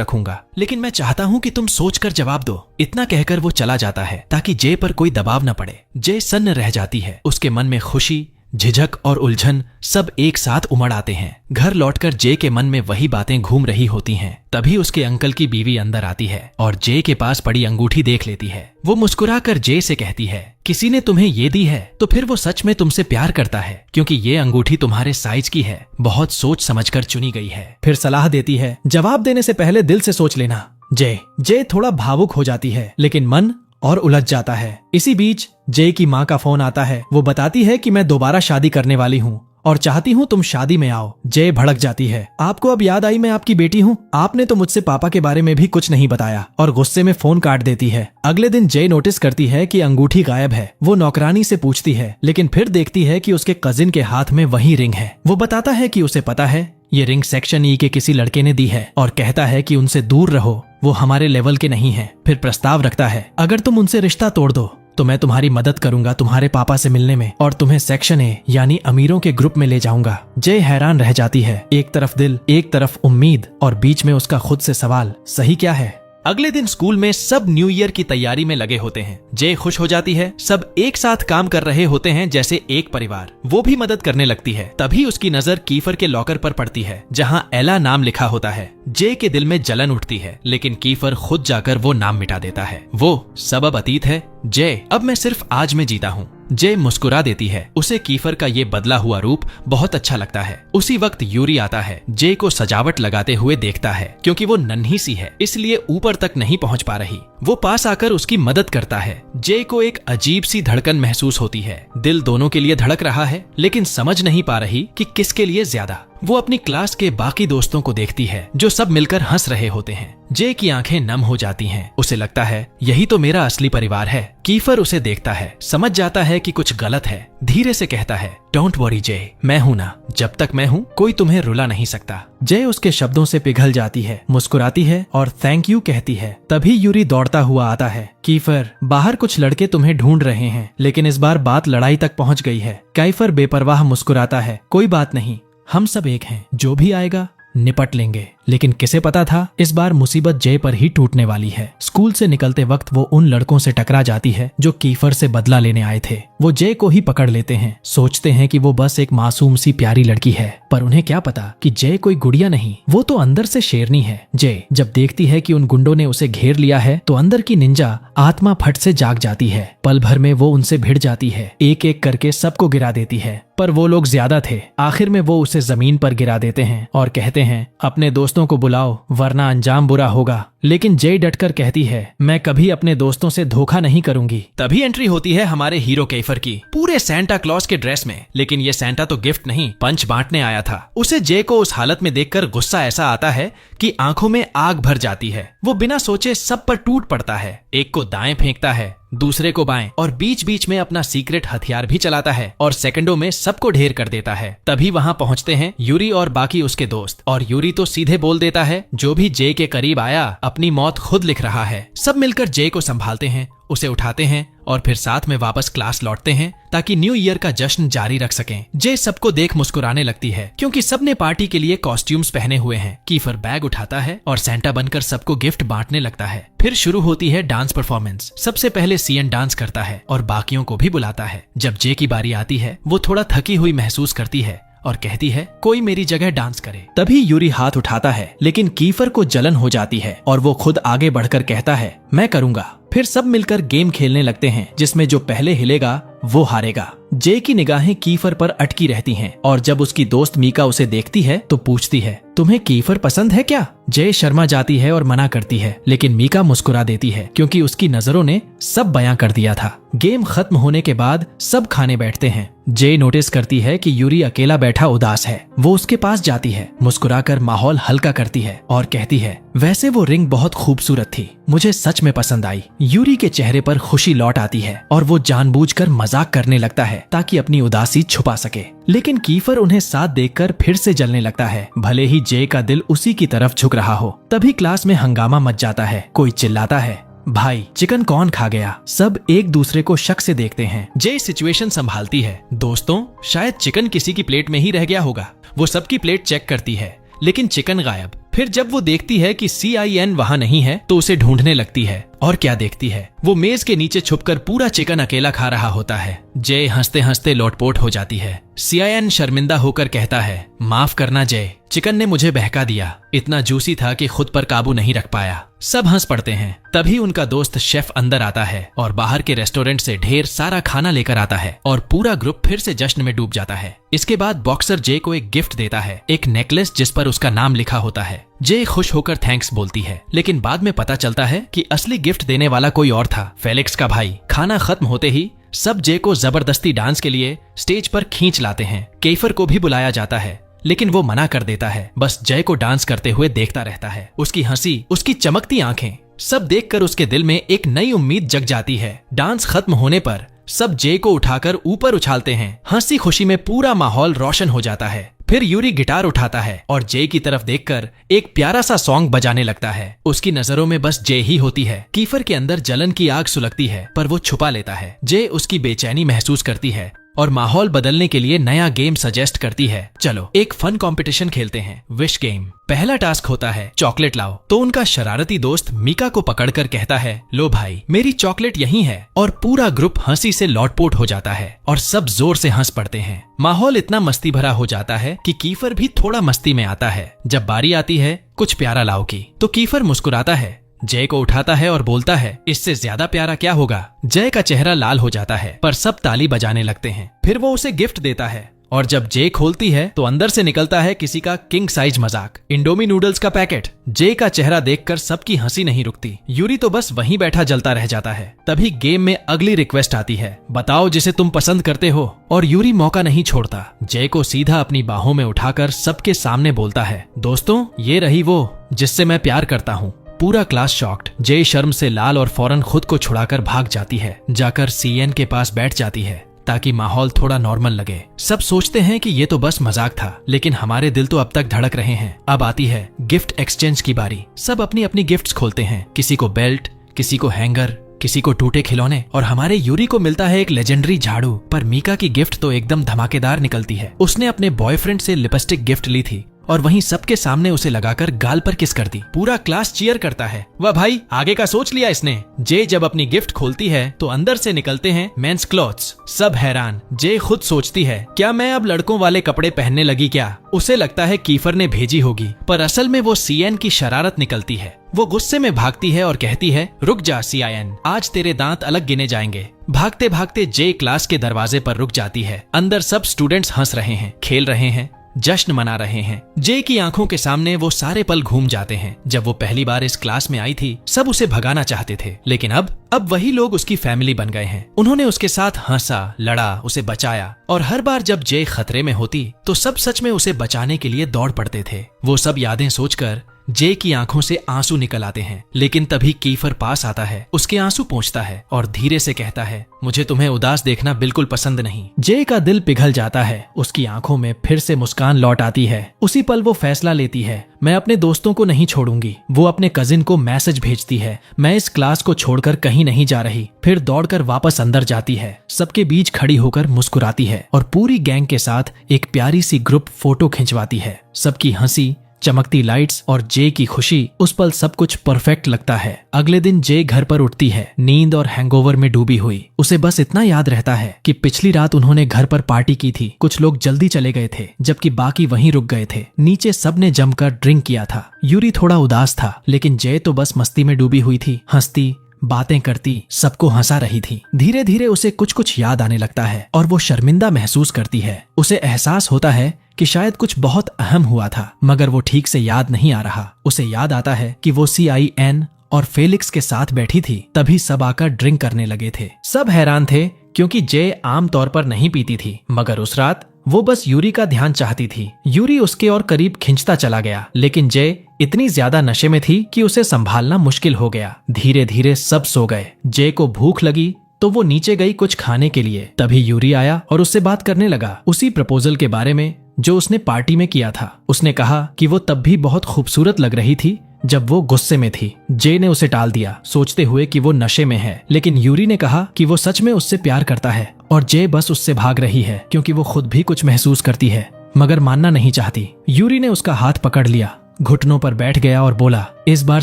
रखूंगा, लेकिन मैं चाहता हूँ कि तुम सोचकर जवाब दो। इतना कहकर वो चला जाता है ताकि जय पर कोई दबाव न पड़े। जय सन्न रह जाती है। उसके मन में खुशी, झिझक और उलझन सब एक साथ उमड़ आते हैं। घर लौटकर जय के मन में वही बातें घूम रही होती हैं। तभी उसके अंकल की बीवी अंदर आती है और जय के पास पड़ी अंगूठी देख लेती है। वो मुस्कुराकर जय से कहती है, किसी ने तुम्हें ये दी है तो फिर वो सच में तुमसे प्यार करता है, क्योंकि ये अंगूठी तुम्हारे साइज की है, बहुत सोच समझकर चुनी गई है। फिर सलाह देती है, जवाब देने से पहले दिल से सोच लेना। जय थोड़ा भावुक हो जाती है, लेकिन मन और उलझ जाता है। इसी बीच जे की माँ का फोन आता है। वो बताती है कि मैं दोबारा शादी करने वाली हूँ और चाहती हूँ तुम शादी में आओ। जय भड़क जाती है। आपको अब याद आई मैं आपकी बेटी हूँ? आपने तो मुझसे पापा के बारे में भी कुछ नहीं बताया, और गुस्से में फोन काट देती है। अगले दिन जय नोटिस करती है कि अंगूठी गायब है। वो नौकरानी से पूछती है, लेकिन फिर देखती है कि उसके कजिन के हाथ में वही रिंग है। वो बताता है कि उसे पता है ये रिंग सेक्शन ई के किसी लड़के ने दी है और कहता है कि उनसे दूर रहो, वो हमारे लेवल के नहीं है। फिर प्रस्ताव रखता है, अगर तुम उनसे रिश्ता तोड़ दो तो मैं तुम्हारी मदद करूंगा तुम्हारे पापा से मिलने में और तुम्हें सेक्शन ए यानी अमीरों के ग्रुप में ले जाऊंगा। जय हैरान रह जाती है। एक तरफ दिल, एक तरफ उम्मीद और बीच में उसका खुद से सवाल, सही क्या है? अगले दिन स्कूल में सब न्यू ईयर की तैयारी में लगे होते हैं। जय खुश हो जाती है। सब एक साथ काम कर रहे होते हैं जैसे एक परिवार। वो भी मदद करने लगती है। तभी उसकी नजर कीफर के लॉकर पर पड़ती है जहां एला नाम लिखा होता है। जय के दिल में जलन उठती है, लेकिन कीफर खुद जाकर वो नाम मिटा देता है। वो सब अब अतीत है। जय, अब मैं सिर्फ आज में जीता हूँ। जय मुस्कुरा देती है। उसे कीफर का ये बदला हुआ रूप बहुत अच्छा लगता है। उसी वक्त यूरी आता है। जय को सजावट लगाते हुए देखता है। क्योंकि वो नन्ही सी है इसलिए ऊपर तक नहीं पहुंच पा रही। वो पास आकर उसकी मदद करता है। जय को एक अजीब सी धड़कन महसूस होती है। दिल दोनों के लिए धड़क रहा है, लेकिन समझ नहीं पा रही कि किसके लिए ज्यादा। वो अपनी क्लास के बाकी दोस्तों को देखती है जो सब मिलकर हंस रहे होते हैं। जय की आंखें नम हो जाती हैं। उसे लगता है यही तो मेरा असली परिवार है। कीफर उसे देखता है, समझ जाता है कि कुछ गलत है। धीरे से कहता है, डोंट वरी जय, मैं हूं ना, जब तक मैं हूं कोई तुम्हें रुला नहीं सकता। जय उसके शब्दों से पिघल जाती है, मुस्कुराती है और थैंक यू कहती है। तभी यूरी दौड़ता हुआ आता है। कीफर, बाहर कुछ लड़के तुम्हें ढूंढ रहे हैं। लेकिन इस बार बात लड़ाई तक पहुंच गई है। कीफर बेपरवाह मुस्कुराता है, कोई बात नहीं, हम सब एक हैं, जो भी आएगा निपट लेंगे। लेकिन किसे पता था इस बार मुसीबत जय पर ही टूटने वाली है। स्कूल से निकलते वक्त वो उन लड़कों से टकरा जाती है जो कीफर से बदला लेने आए थे। वो जय को ही पकड़ लेते हैं। सोचते हैं कि वो बस एक मासूम सी प्यारी लड़की है, पर उन्हें क्या पता कि जय कोई गुड़िया नहीं, वो तो अंदर से शेरनी है। जय जब देखती है कि उन गुंडों ने उसे घेर लिया है तो अंदर की निंजा आत्मा फट से जाग जाती है। पल भर में वो उनसे भिड़ जाती है। एक एक करके सबको गिरा देती है, पर वो लोग ज्यादा थे। आखिर में वो उसे जमीन पर गिरा देते हैं और कहते हैं, अपने दोस्तों को बुलाओ वरना अंजाम बुरा होगा। लेकिन जय डटकर कहती है, मैं कभी अपने दोस्तों से धोखा नहीं करूंगी। तभी एंट्री होती है हमारे हीरो कीफर की, पूरे सेंटा क्लॉज के ड्रेस में। लेकिन ये सेंटा तो गिफ्ट नहीं, पंच बांटने आया था। उसे जय को उस हालत में देखकर गुस्सा ऐसा आता है कि आंखों में आग भर जाती है। वो बिना सोचे सब पर टूट पड़ता है। एक को दाएं फेंकता है, दूसरे को बाएं, और बीच बीच में अपना सीक्रेट हथियार भी चलाता है और सेकंडों में सबको ढेर कर देता है। तभी वहां पहुंचते हैं यूरी और बाकी उसके दोस्त, और यूरी तो सीधे बोल देता है, जो भी जय के करीब आया अपनी मौत खुद लिख रहा है। सब मिलकर जय को संभालते हैं, उसे उठाते हैं और फिर साथ में वापस क्लास लौटते हैं ताकि न्यू ईयर का जश्न जारी रख सकें। जय सबको देख मुस्कुराने लगती है क्योंकि सबने पार्टी के लिए कॉस्ट्यूम्स पहने हुए हैं। कीफर बैग उठाता है और सेंटा बनकर सबको गिफ्ट बांटने लगता है। फिर शुरू होती है डांस परफॉर्मेंस। सबसे पहले सीएन डांस करता है और बाकियों को भी बुलाता है। जब जय की बारी आती है वो थोड़ा थकी हुई महसूस करती है और कहती है, कोई मेरी जगह डांस करे। तभी यूरी हाथ उठाता है, लेकिन कीफर को जलन हो जाती है और वो खुद आगे बढ़कर कहता है, मैं करूंगा। फिर सब मिलकर गेम खेलने लगते हैं जिसमें जो पहले हिलेगा वो हारेगा। जय की निगाहें कीफर पर अटकी रहती हैं और जब उसकी दोस्त मीका उसे देखती है तो पूछती है, तुम्हें कीफर पसंद है क्या? जय शर्मा जाती है और मना करती है, लेकिन मीका मुस्कुरा देती है क्योंकि उसकी नजरों ने सब बयां कर दिया था। गेम खत्म होने के बाद सब खाने बैठते हैं। जय नोटिस करती है कि यूरी अकेला बैठा उदास है। वो उसके पास जाती है, मुस्कुराकर माहौल हल्का करती है और कहती है, वैसे वो रिंग बहुत खूबसूरत थी, मुझे सच में पसंद आई। यूरी के चेहरे पर खुशी लौट आती है और वो जानबूझकर मजाक करने लगता है ताकि अपनी उदासी छुपा सके। लेकिन कीफर उन्हें साथ देखकर फिर से जलने लगता है, भले ही जय का दिल उसी की तरफ झुक रहा हो। तभी क्लास में हंगामा मच जाता है। कोई चिल्लाता है, भाई चिकन कौन खा गया? सब एक दूसरे को शक से देखते हैं। जय सिचुएशन संभालती है, दोस्तों शायद चिकन किसी की प्लेट में ही रह गया होगा। वो सबकी प्लेट चेक करती है लेकिन चिकन गायब। फिर जब वो देखती है कि CIN वहां नहीं है तो उसे ढूंढने लगती है, और क्या देखती है, वो मेज के नीचे छुपकर पूरा चिकन अकेला खा रहा होता है। जय हंसते हंसते लोटपोट हो जाती है। CIN शर्मिंदा होकर कहता है, माफ करना जय, चिकन ने मुझे बहका दिया, इतना जूसी था कि खुद पर काबू नहीं रख पाया। सब हंस पड़ते हैं। तभी उनका दोस्त शेफ अंदर आता है और बाहर के रेस्टोरेंट से ढेर सारा खाना लेकर आता है और पूरा ग्रुप फिर से जश्न में डूब जाता है। इसके बाद बॉक्सर जय को एक गिफ्ट देता है, एक नेकलेस जिस पर उसका नाम लिखा होता है। जे खुश होकर थैंक्स बोलती है, लेकिन बाद में पता चलता है कि असली गिफ्ट देने वाला कोई और था, फेलिक्स का भाई। खाना खत्म होते ही सब जे को जबरदस्ती डांस के लिए स्टेज पर खींच लाते हैं। केफर को भी बुलाया जाता है, लेकिन वो मना कर देता है, बस जय को डांस करते हुए देखता रहता है। उसकी हंसी, उसकी चमकती आंखें, सब देखकर उसके दिल में एक नई उम्मीद जग जाती है। डांस खत्म होने पर सब जे को उठाकर ऊपर उछालते हैं। हंसी खुशी में पूरा माहौल रोशन हो जाता है। फिर यूरी गिटार उठाता है और जे की तरफ देखकर एक प्यारा सा सॉन्ग बजाने लगता है। उसकी नजरों में बस जे ही होती है। कीफर के अंदर जलन की आग सुलगती है, पर वो छुपा लेता है। जे उसकी बेचैनी महसूस करती है और माहौल बदलने के लिए नया गेम सजेस्ट करती है। चलो एक फन कंपटीशन खेलते हैं, विश गेम। पहला टास्क होता है चॉकलेट लाओ। तो उनका शरारती दोस्त मीका को पकड़कर कहता है, लो भाई मेरी चॉकलेट यहीं है। और पूरा ग्रुप हंसी से लौटपोट हो जाता है और सब जोर से हंस पड़ते हैं। माहौल इतना मस्ती भरा हो जाता है कि कीफर भी थोड़ा मस्ती में आता है। जब बारी आती है कुछ प्यारा लाओ की, तो कीफर मुस्कुराता है, जय को उठाता है और बोलता है, इससे ज्यादा प्यारा क्या होगा। जय का चेहरा लाल हो जाता है, पर सब ताली बजाने लगते हैं। फिर वो उसे गिफ्ट देता है और जब जे खोलती है तो अंदर से निकलता है किसी का किंग साइज मजाक, इंडोमी नूडल्स का पैकेट। जे का चेहरा देखकर सबकी हंसी नहीं रुकती। यूरी तो बस वहीं बैठा जलता रह जाता है। तभी गेम में अगली रिक्वेस्ट आती है, बताओ जिसे तुम पसंद करते हो। और यूरी मौका नहीं छोड़ता। जे को सीधा अपनी बाहों में उठाकर सबके सामने बोलता है, दोस्तों ये रही वो जिससे मैं प्यार करता हूँ। पूरा क्लास शॉक्ड। जे शर्म से लाल और फौरन खुद को छुड़ाकर भाग जाती है। जाकर सीएन के पास बैठ जाती है ताकि माहौल थोड़ा नॉर्मल लगे। सब सोचते हैं कि ये तो बस मजाक था, लेकिन हमारे दिल तो अब तक धड़क रहे हैं। अब आती है गिफ्ट एक्सचेंज की बारी। सब अपनी अपनी गिफ्ट्स खोलते हैं, किसी को बेल्ट, किसी को हैंगर, किसी को टूटे खिलौने, और हमारे यूरी को मिलता है एक लेजेंडरी झाड़ू। पर मीका की गिफ्ट तो एकदम धमाकेदार निकलती है। उसने अपने बॉयफ्रेंड से लिपस्टिक गिफ्ट ली थी और वहीं सबके सामने उसे लगाकर गाल पर किस कर दी। पूरा क्लास चीयर करता है। वाह भाई, आगे का सोच लिया इसने। जे जब अपनी गिफ्ट खोलती है तो अंदर से निकलते हैं मेंस क्लॉथ्स। सब हैरान। जे खुद सोचती है, क्या मैं अब लड़कों वाले कपड़े पहनने लगी क्या। उसे लगता है कीफर ने भेजी होगी, पर असल में वो सीएन की शरारत निकलती है। वो गुस्से में भागती है और कहती है, रुक जा सीआईएन, आज तेरे दांत अलग गिने जाएंगे। भागते भागते जे क्लास के दरवाजे पर रुक जाती है। अंदर सब स्टूडेंट्स हंस रहे हैं, खेल रहे हैं, जश्न मना रहे हैं। जे की आंखों के सामने वो सारे पल घूम जाते हैं। जब वो पहली बार इस क्लास में आई थी, सब उसे भगाना चाहते थे, लेकिन अब वही लोग उसकी फैमिली बन गए हैं। उन्होंने उसके साथ हंसा, लड़ा, उसे बचाया, और हर बार जब जे खतरे में होती तो सब सच में उसे बचाने के लिए दौड़ पड़ते थे। वो सब यादें सोचकर जे की आंखों से आंसू निकल आते हैं। लेकिन तभी कीफर पास आता है, उसके आंसू पोंछता है और धीरे से कहता है, मुझे तुम्हें उदास देखना बिल्कुल पसंद नहीं। जे का दिल पिघल जाता है। उसकी आंखों में फिर से मुस्कान लौट आती है। उसी पल वो फैसला लेती है, मैं अपने दोस्तों को नहीं छोड़ूंगी। वो अपने कजिन को मैसेज भेजती है, मैं इस क्लास को छोड़कर कहीं नहीं जा रही। फिर दौड़कर वापस अंदर जाती है, सबके बीच खड़ी होकर मुस्कुराती है और पूरी गैंग के साथ एक प्यारी सी ग्रुप फोटो खिंचवाती है। सबकी हंसी, चमकती लाइट्स और जे की खुशी, उस पल सब कुछ परफेक्ट लगता है। अगले दिन जे घर पर उठती है, नींद और हैंगओवर में डूबी हुई। उसे बस इतना याद रहता है कि पिछली रात उन्होंने घर पर पार्टी की थी। कुछ लोग जल्दी चले गए थे, जबकि बाकी वहीं रुक गए थे। नीचे सबने जमकर ड्रिंक किया था। यूरी थोड़ा उदास था, लेकिन जे तो बस मस्ती में डूबी हुई थी, हंसती, बातें करती, सबको हंसा रही थी। धीरे धीरे उसे कुछ कुछ याद आने लगता है और वो शर्मिंदा महसूस करती है। उसे एहसास होता है कि शायद कुछ बहुत अहम हुआ था, मगर वो ठीक से याद नहीं आ रहा। उसे याद आता है कि वो सीआईएन और फेलिक्स के साथ बैठी थी, तभी सब आकर ड्रिंक करने लगे थे। सब हैरान थे क्योंकि जे आम तौर पर नहीं पीती थी, मगर उस रात वो बस यूरी का ध्यान चाहती थी। यूरी उसके और करीब खिंचता चला गया, लेकिन जे इतनी ज्यादा नशे में थी कि उसे संभालना मुश्किल हो गया। धीरे धीरे सब सो गए। जे को भूख लगी तो वो नीचे गई कुछ खाने के लिए। तभी यूरी आया और उससे बात करने लगा, उसी प्रपोजल के बारे में जो उसने पार्टी में किया था। उसने कहा कि वो तब भी बहुत खूबसूरत लग रही थी जब वो गुस्से में थी। जे ने उसे टाल दिया, सोचते हुए कि वो नशे में है, लेकिन यूरी ने कहा कि वो सच में उससे प्यार करता है और जे बस उससे भाग रही है क्योंकि वो खुद भी कुछ महसूस करती है, मगर मानना नहीं चाहती। यूरी ने उसका हाथ पकड़ लिया, घुटनों पर बैठ गया और बोला, इस बार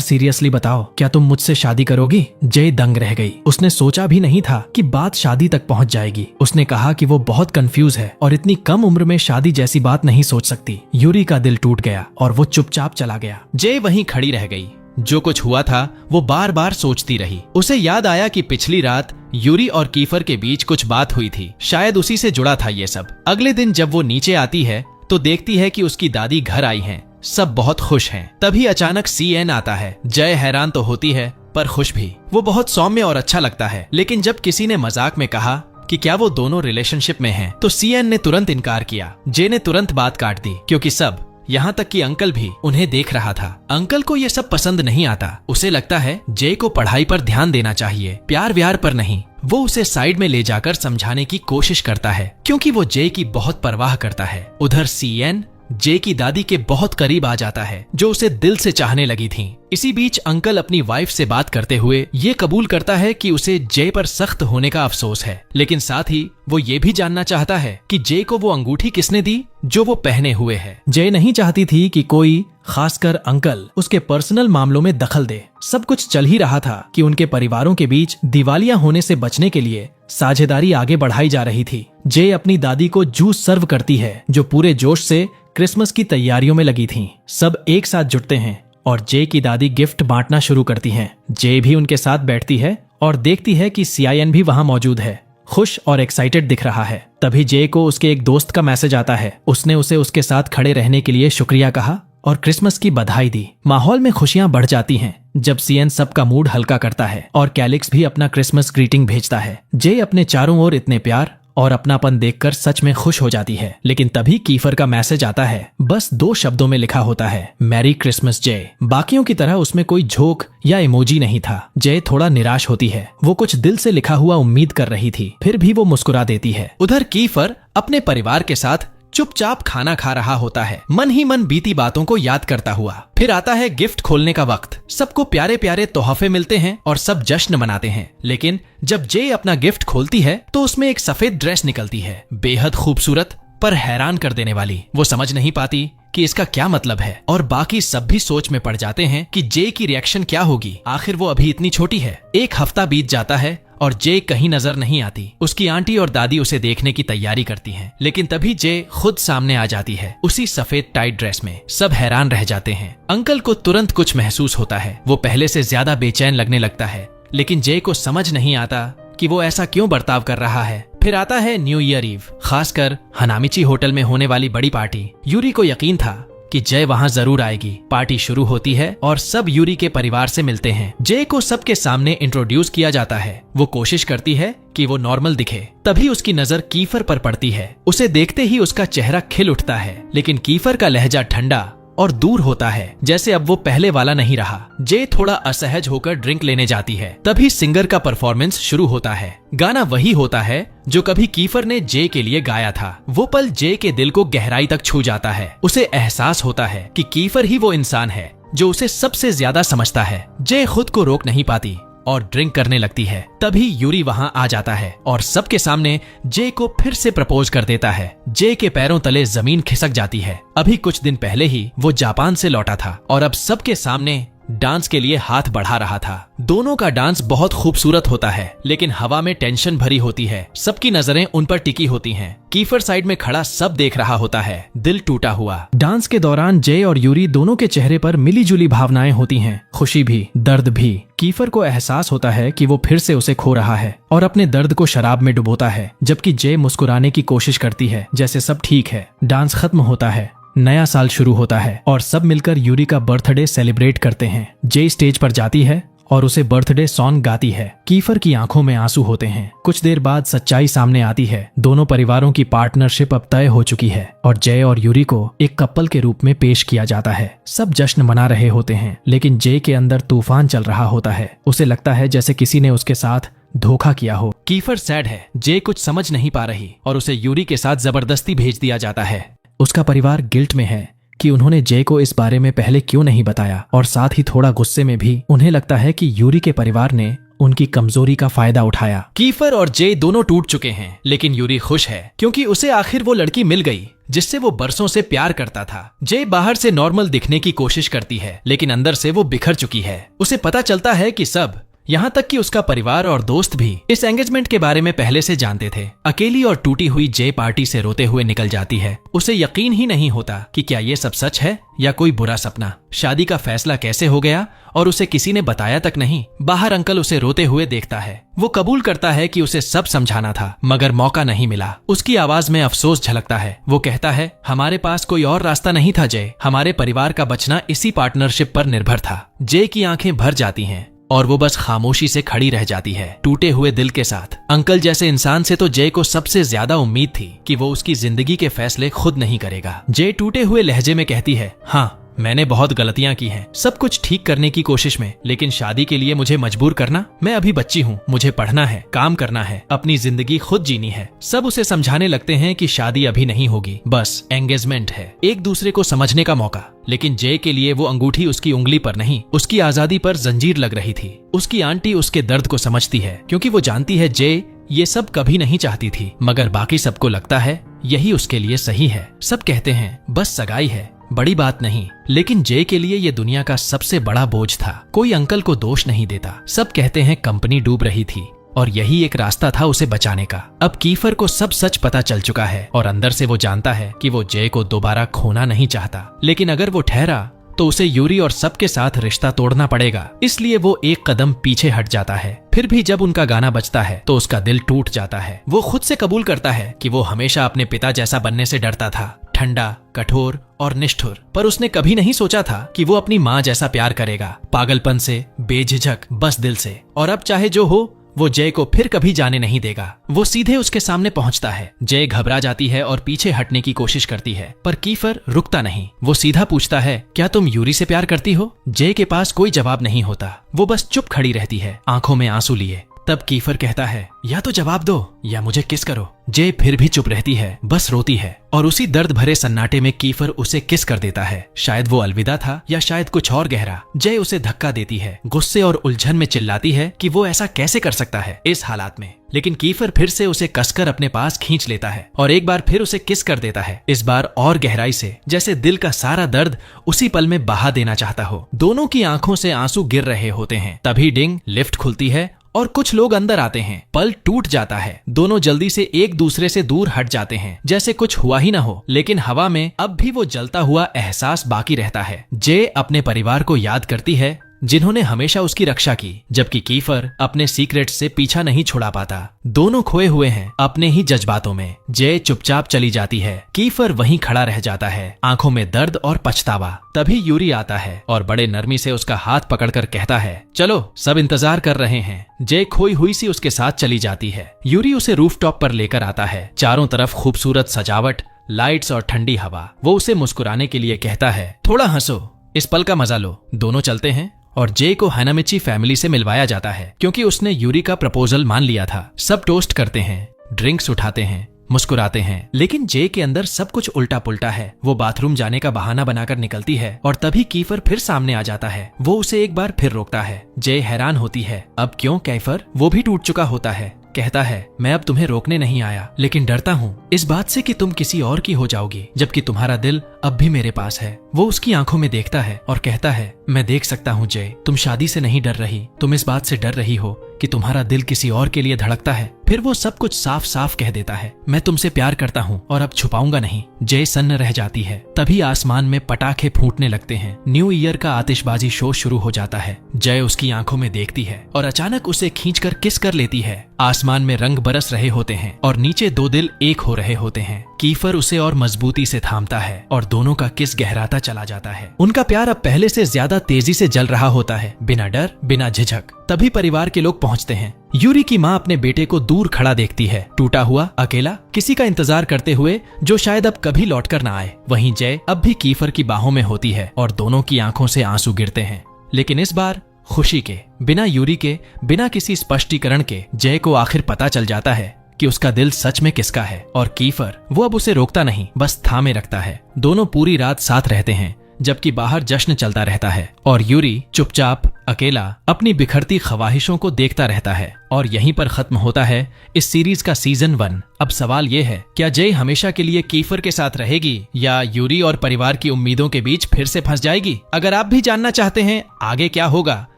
सीरियसली बताओ, क्या तुम मुझसे शादी करोगी। जे दंग रह गई। उसने सोचा भी नहीं था कि बात शादी तक पहुंच जाएगी। उसने कहा कि वो बहुत कंफ्यूज है और इतनी कम उम्र में शादी जैसी बात नहीं सोच सकती। यूरी का दिल टूट गया और वो चुपचाप चला गया। जे वहीं खड़ी रह गई। जो कुछ हुआ था वो बार बार सोचती रही। उसे याद आया कि पिछली रात यूरी और कीफर के बीच कुछ बात हुई थी, शायद उसी से जुड़ा था ये सब। अगले दिन जब वो नीचे आती है तो देखती है कि उसकी दादी घर आई हैं। सब बहुत खुश हैं। तभी अचानक सीएन आता है। जय हैरान तो होती है पर खुश भी। वो बहुत सौम्य और अच्छा लगता है, लेकिन जब किसी ने मजाक में कहा कि क्या वो दोनों रिलेशनशिप में हैं, तो सीएन ने तुरंत इनकार किया। जे ने तुरंत बात काट दी, क्योंकि सब, यहाँ तक कि अंकल भी, उन्हें देख रहा था। अंकल को ये सब पसंद नहीं आता। उसे लगता है जे को पढ़ाई पर ध्यान देना चाहिए, प्यार व्यार पर नहीं। वो उसे साइड में ले जाकर समझाने की कोशिश करता है, क्योंकि वो जे की बहुत परवाह करता है। उधर सीएन जे की दादी के बहुत करीब आ जाता है, जो उसे दिल से चाहने लगी थी। इसी बीच अंकल अपनी वाइफ से बात करते हुए ये कबूल करता है कि उसे जे पर सख्त होने का अफसोस है, लेकिन साथ ही वो ये भी जानना चाहता है कि जे को वो अंगूठी किसने दी जो वो पहने हुए है। जे नहीं चाहती थी कि कोई, खासकर अंकल, उसके पर्सनल मामलों में दखल दे। सब कुछ चल ही रहा था कि उनके परिवारों के बीच दिवालिया होने से बचने के लिए साझेदारी आगे बढ़ाई जा रही थी। जे अपनी दादी को जूस सर्व करती है, जो पूरे जोश से क्रिसमस की तैयारियों में लगी थीं। सब एक साथ जुटते हैं और जे की दादी गिफ्ट बांटना शुरू करती हैं। जे भी उनके साथ बैठती है और देखती है कि सीआईएन भी वहां मौजूद है, खुश और एक्साइटेड दिख रहा है। तभी जे को उसके एक दोस्त का मैसेज आता है। उसने उसे उसके साथ खड़े रहने के लिए शुक्रिया कहा और क्रिसमस की बधाई दी। माहौल में खुशियां बढ़ जाती हैं जब सीएन सबका मूड हल्का करता है और कैलिक्स भी अपना क्रिसमस ग्रीटिंग भेजता है। जे अपने चारों ओर इतने प्यार और अपनापन देखकर सच में खुश हो जाती है। लेकिन तभी कीफर का मैसेज आता है। बस 2 शब्दों में लिखा होता है, मैरी क्रिसमस जे। बाकियों की तरह उसमें कोई झोंक या इमोजी नहीं था। जे थोड़ा निराश होती है। वो कुछ दिल से लिखा हुआ उम्मीद कर रही थी, फिर भी वो मुस्कुरा देती है। उधर कीफर अपने परिवार के साथ चुपचाप खाना खा रहा होता है, मन ही मन बीती बातों को याद करता हुआ। फिर आता है गिफ्ट खोलने का वक्त। सबको प्यारे प्यारे तोहफे मिलते हैं और सब जश्न मनाते हैं। लेकिन जब जे अपना गिफ्ट खोलती है तो उसमें एक सफेद ड्रेस निकलती है, बेहद खूबसूरत पर हैरान कर देने वाली। वो समझ नहीं पाती कि इसका क्या मतलब है और बाकी सब भी सोच में पड़ जाते हैं कि जे की रिएक्शन क्या होगी। आखिर वो अभी इतनी छोटी है। एक हफ्ता बीत जाता है और जे कहीं नजर नहीं आती। उसकी आंटी और दादी उसे देखने की तैयारी करती हैं, लेकिन तभी जे खुद सामने आ जाती है, उसी सफेद टाइट ड्रेस में। सब हैरान रह जाते हैं। अंकल को तुरंत कुछ महसूस होता है। वो पहले से ज्यादा बेचैन लगने लगता है, लेकिन जे को समझ नहीं आता कि वो ऐसा क्यों बर्ताव कर रहा है। फिर आता है न्यू ईयर ईव, खासकर हनामिची होटल में होने वाली बड़ी पार्टी। यूरी को यकीन था कि जय वहां जरूर आएगी। पार्टी शुरू होती है और सब यूरी के परिवार से मिलते हैं। जय को सबके सामने इंट्रोड्यूस किया जाता है। वो कोशिश करती है कि वो नॉर्मल दिखे। तभी उसकी नजर कीफर पर पड़ती है। उसे देखते ही उसका चेहरा खिल उठता है, लेकिन कीफर का लहजा ठंडा और दूर होता है, जैसे अब वो पहले वाला नहीं रहा। जे थोड़ा असहज होकर ड्रिंक लेने जाती है। तभी सिंगर का परफॉर्मेंस शुरू होता है। गाना वही होता है जो कभी कीफर ने जे के लिए गाया था। वो पल जे के दिल को गहराई तक छू जाता है। उसे एहसास होता है कि कीफर ही वो इंसान है जो उसे सबसे ज्यादा समझता है। जे खुद को रोक नहीं पाती और ड्रिंक करने लगती है। तभी यूरी वहां आ जाता है और सबके सामने जे को फिर से प्रपोज कर देता है। जे के पैरों तले जमीन खिसक जाती है। अभी कुछ दिन पहले ही वो जापान से लौटा था और अब सबके सामने डांस के लिए हाथ बढ़ा रहा था। दोनों का डांस बहुत खूबसूरत होता है, लेकिन हवा में टेंशन भरी होती है। सबकी नजरें उन पर टिकी होती हैं। कीफर साइड में खड़ा सब देख रहा होता है, दिल टूटा हुआ। डांस के दौरान जय और यूरी दोनों के चेहरे पर मिली जुली भावनाएं होती हैं, खुशी भी, दर्द भी। कीफर को एहसास होता है कि वो फिर से उसे खो रहा है और अपने दर्द को शराब में डुबोता है, जबकि जय मुस्कुराने की कोशिश करती है जैसे सब ठीक है। डांस खत्म होता है, नया साल शुरू होता है और सब मिलकर यूरी का बर्थडे सेलिब्रेट करते हैं। जे स्टेज पर जाती है और उसे बर्थडे सॉन्ग गाती है। कीफर की आंखों में आंसू होते हैं। कुछ देर बाद सच्चाई सामने आती है। दोनों परिवारों की पार्टनरशिप अब तय हो चुकी है और जय और यूरी को एक कपल के रूप में पेश किया जाता है। सब जश्न मना रहे होते हैं, लेकिन जय के अंदर तूफान चल रहा होता है। उसे लगता है जैसे किसी ने उसके साथ धोखा किया हो। कीफर सैड है। जय कुछ समझ नहीं पा रही और उसे यूरी के साथ जबरदस्ती भेज दिया जाता है। उसका परिवार गिल्ट में है कि उन्होंने जय को इस बारे में पहले क्यों नहीं बताया, और साथ ही थोड़ा गुस्से में भी। उन्हें लगता है कि यूरी के परिवार ने उनकी कमजोरी का फायदा उठाया। कीफर और जय दोनों टूट चुके हैं, लेकिन यूरी खुश है क्योंकि उसे आखिर वो लड़की मिल गई जिससे वो बरसों से प्यार करता था। जय बाहर से नॉर्मल दिखने की कोशिश करती है, लेकिन अंदर से वो बिखर चुकी है। उसे पता चलता है कि सब यहाँ तक कि उसका परिवार और दोस्त भी इस एंगेजमेंट के बारे में पहले से जानते थे। अकेली और टूटी हुई जे पार्टी से रोते हुए निकल जाती है। उसे यकीन ही नहीं होता कि क्या ये सब सच है या कोई बुरा सपना। शादी का फैसला कैसे हो गया और उसे किसी ने बताया तक नहीं। बाहर अंकल उसे रोते हुए देखता है। वो कबूल करता है कि उसे सब समझाना था, मगर मौका नहीं मिला। उसकी आवाज में अफसोस झलकता है। वो कहता है, हमारे पास कोई और रास्ता नहीं था जय। हमारे परिवार का बचना इसी पार्टनरशिप पर निर्भर था। जय की आंखें भर जाती हैं और वो बस खामोशी से खड़ी रह जाती है, टूटे हुए दिल के साथ। अंकल जैसे इंसान से तो जय को सबसे ज्यादा उम्मीद थी कि वो उसकी जिंदगी के फैसले खुद नहीं करेगा। जय टूटे हुए लहजे में कहती है, हाँ मैंने बहुत गलतियां की हैं, सब कुछ ठीक करने की कोशिश में, लेकिन शादी के लिए मुझे मजबूर करना। मैं अभी बच्ची हूँ, मुझे पढ़ना है, काम करना है, अपनी जिंदगी खुद जीनी है। सब उसे समझाने लगते हैं कि शादी अभी नहीं होगी, बस एंगेजमेंट है, एक दूसरे को समझने का मौका। लेकिन जय के लिए वो अंगूठी उसकी उंगली पर नहीं, उसकी आजादी पर जंजीर लग रही थी। उसकी आंटी उसके दर्द को समझती है, क्योंकि वो जानती है जय ये सब कभी नहीं चाहती थी, मगर बाकी सबको लगता है यही उसके लिए सही है। सब कहते हैं बस सगाई है, बड़ी बात नहीं, लेकिन जय के लिए ये दुनिया का सबसे बड़ा बोझ था। कोई अंकल को दोष नहीं देता। सब कहते हैं कंपनी डूब रही थी और यही एक रास्ता था उसे बचाने का। अब कीफर को सब सच पता चल चुका है और अंदर से वो जानता है कि वो जय को दोबारा खोना नहीं चाहता, लेकिन अगर वो ठहरा तो उसे यूरी और सबके साथ रिश्ता तोड़ना पड़ेगा। इसलिए वो एक कदम पीछे हट जाता है। फिर भी जब उनका गाना बजता है तो उसका दिल टूट जाता है। वो खुद से कबूल करता है कि वो हमेशा अपने पिता जैसा बनने से डरता था, ठंडा, कठोर और निष्ठुर। पर उसने कभी नहीं सोचा था कि वो अपनी माँ जैसा प्यार करेगा, पागलपन से, बेझिझक, बस दिल से। और अब चाहे जो हो, वो जय को फिर कभी जाने नहीं देगा। वो सीधे उसके सामने पहुंचता है। जय घबरा जाती है और पीछे हटने की कोशिश करती है, पर कीफर रुकता नहीं। वो सीधा पूछता है, क्या तुम यूरी से प्यार करती हो? जय के पास कोई जवाब नहीं होता। वो बस चुप खड़ी रहती है, आंखों में आंसू लिए। तब कीफर कहता है, या तो जवाब दो या मुझे किस करो। जय फिर भी चुप रहती है, बस रोती है। और उसी दर्द भरे सन्नाटे में कीफर उसे किस कर देता है। शायद वो अलविदा था या शायद कुछ और गहरा। जय उसे धक्का देती है, गुस्से और उलझन में चिल्लाती है कि वो ऐसा कैसे कर सकता है इस हालात में। लेकिन कीफर फिर से उसे कसकर अपने पास खींच लेता है और एक बार फिर उसे किस कर देता है, इस बार और गहराई से, जैसे दिल का सारा दर्द उसी पल में बहा देना चाहता हो। दोनों की आंखों से आंसू गिर रहे होते हैं। तभी डिंग, लिफ्ट खुलती है और कुछ लोग अंदर आते हैं। पल टूट जाता है। दोनों जल्दी से एक दूसरे से दूर हट जाते हैं, जैसे कुछ हुआ ही ना हो। लेकिन हवा में अब भी वो जलता हुआ एहसास बाकी रहता है। जय अपने परिवार को याद करती है जिन्होंने हमेशा उसकी रक्षा की, जबकि कीफर अपने सीक्रेट से पीछा नहीं छुड़ा पाता। दोनों खोए हुए हैं अपने ही जज्बातों में। जय चुपचाप चली जाती है। कीफर वहीं खड़ा रह जाता है, आंखों में दर्द और पछतावा। तभी यूरी आता है और बड़े नरमी से उसका हाथ पकड़कर कहता है, चलो सब इंतजार कर रहे हैं। जय खोई हुई सी उसके साथ चली जाती है। यूरी उसे रूफटॉप पर लेकर आता है। चारों तरफ खूबसूरत सजावट, लाइट्स और ठंडी हवा। वो उसे मुस्कुराने के लिए कहता है, थोड़ा हंसो, इस पल का मजा लो। दोनों चलते हैं और जय को हानामिची फैमिली से मिलवाया जाता है, क्योंकि उसने यूरी का प्रपोजल मान लिया था। सब टोस्ट करते हैं, ड्रिंक्स उठाते हैं, मुस्कुराते हैं, लेकिन जय के अंदर सब कुछ उल्टा पुल्टा है। वो बाथरूम जाने का बहाना बनाकर निकलती है और तभी कीफर फिर सामने आ जाता है। वो उसे एक बार फिर रोकता है। जय हैरान होती है, अब क्यों कैफर? वो भी टूट चुका होता है। कहता है, मैं अब तुम्हें रोकने नहीं आया, लेकिन डरता हूँ इस बात से कि तुम किसी और की हो जाओगी, जबकि तुम्हारा दिल अब भी मेरे पास है। वो उसकी आंखों में देखता है और कहता है, मैं देख सकता हूँ जय, तुम शादी से नहीं डर रही, तुम इस बात से डर रही हो कि तुम्हारा दिल किसी और के लिए धड़कता है। फिर वो सब कुछ साफ साफ कह देता है, मैं तुमसे प्यार करता हूँ और अब छुपाऊंगा नहीं। जय सन्न रह जाती है। तभी आसमान में पटाखे फूटने लगते हैं। न्यू ईयर का आतिशबाजी शो शुरू हो जाता है। जय उसकी आंखों में देखती है और अचानक उसे खींचकर किस कर लेती है। आसमान में रंग बरस रहे होते हैं और नीचे दो दिल एक हो रहे होते हैं। कीफर उसे और मजबूती से थामता है और दोनों का किस गहराता चला जाता है। उनका प्यार अब पहले से ज्यादा तेजी से जल रहा होता है, बिना डर, बिना झिझक। तभी परिवार के लोग पहुंचते हैं। यूरी की माँ अपने बेटे को दूर खड़ा देखती है, टूटा हुआ, अकेला, किसी का इंतजार करते हुए जो शायद अब कभी लौटकर ना आए। वहीं जय अब भी कीफर की बाहों में होती है और दोनों की आंखों से आंसू गिरते हैं, लेकिन इस बार खुशी के, बिना यूरी के, बिना किसी स्पष्टीकरण के। जय को आखिर पता चल जाता है कि उसका दिल सच में किसका है और कीफर, वो अब उसे रोकता नहीं, बस थामे रखता है। दोनों पूरी रात साथ रहते हैं, जबकि बाहर जश्न चलता रहता है और यूरी चुपचाप अकेला अपनी बिखरती ख्वाहिशों को देखता रहता है। और यहीं पर खत्म होता है इस सीरीज का सीजन 1। अब सवाल ये है, क्या जय हमेशा के लिए कीफर के साथ रहेगी या यूरी और परिवार की उम्मीदों के बीच फिर से फंस जाएगी? अगर आप भी जानना चाहते हैं आगे क्या होगा,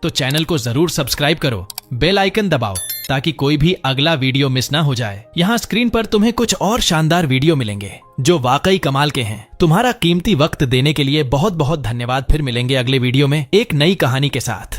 तो चैनल को जरूर सब्सक्राइब करो, बेल आइकन दबाओ ताकि कोई भी अगला वीडियो मिस ना हो जाए। यहाँ स्क्रीन पर तुम्हें कुछ और शानदार वीडियो मिलेंगे जो वाकई कमाल के हैं। तुम्हारा कीमती वक्त देने के लिए बहुत बहुत धन्यवाद। फिर मिलेंगे अगले वीडियो में एक नई कहानी के साथ।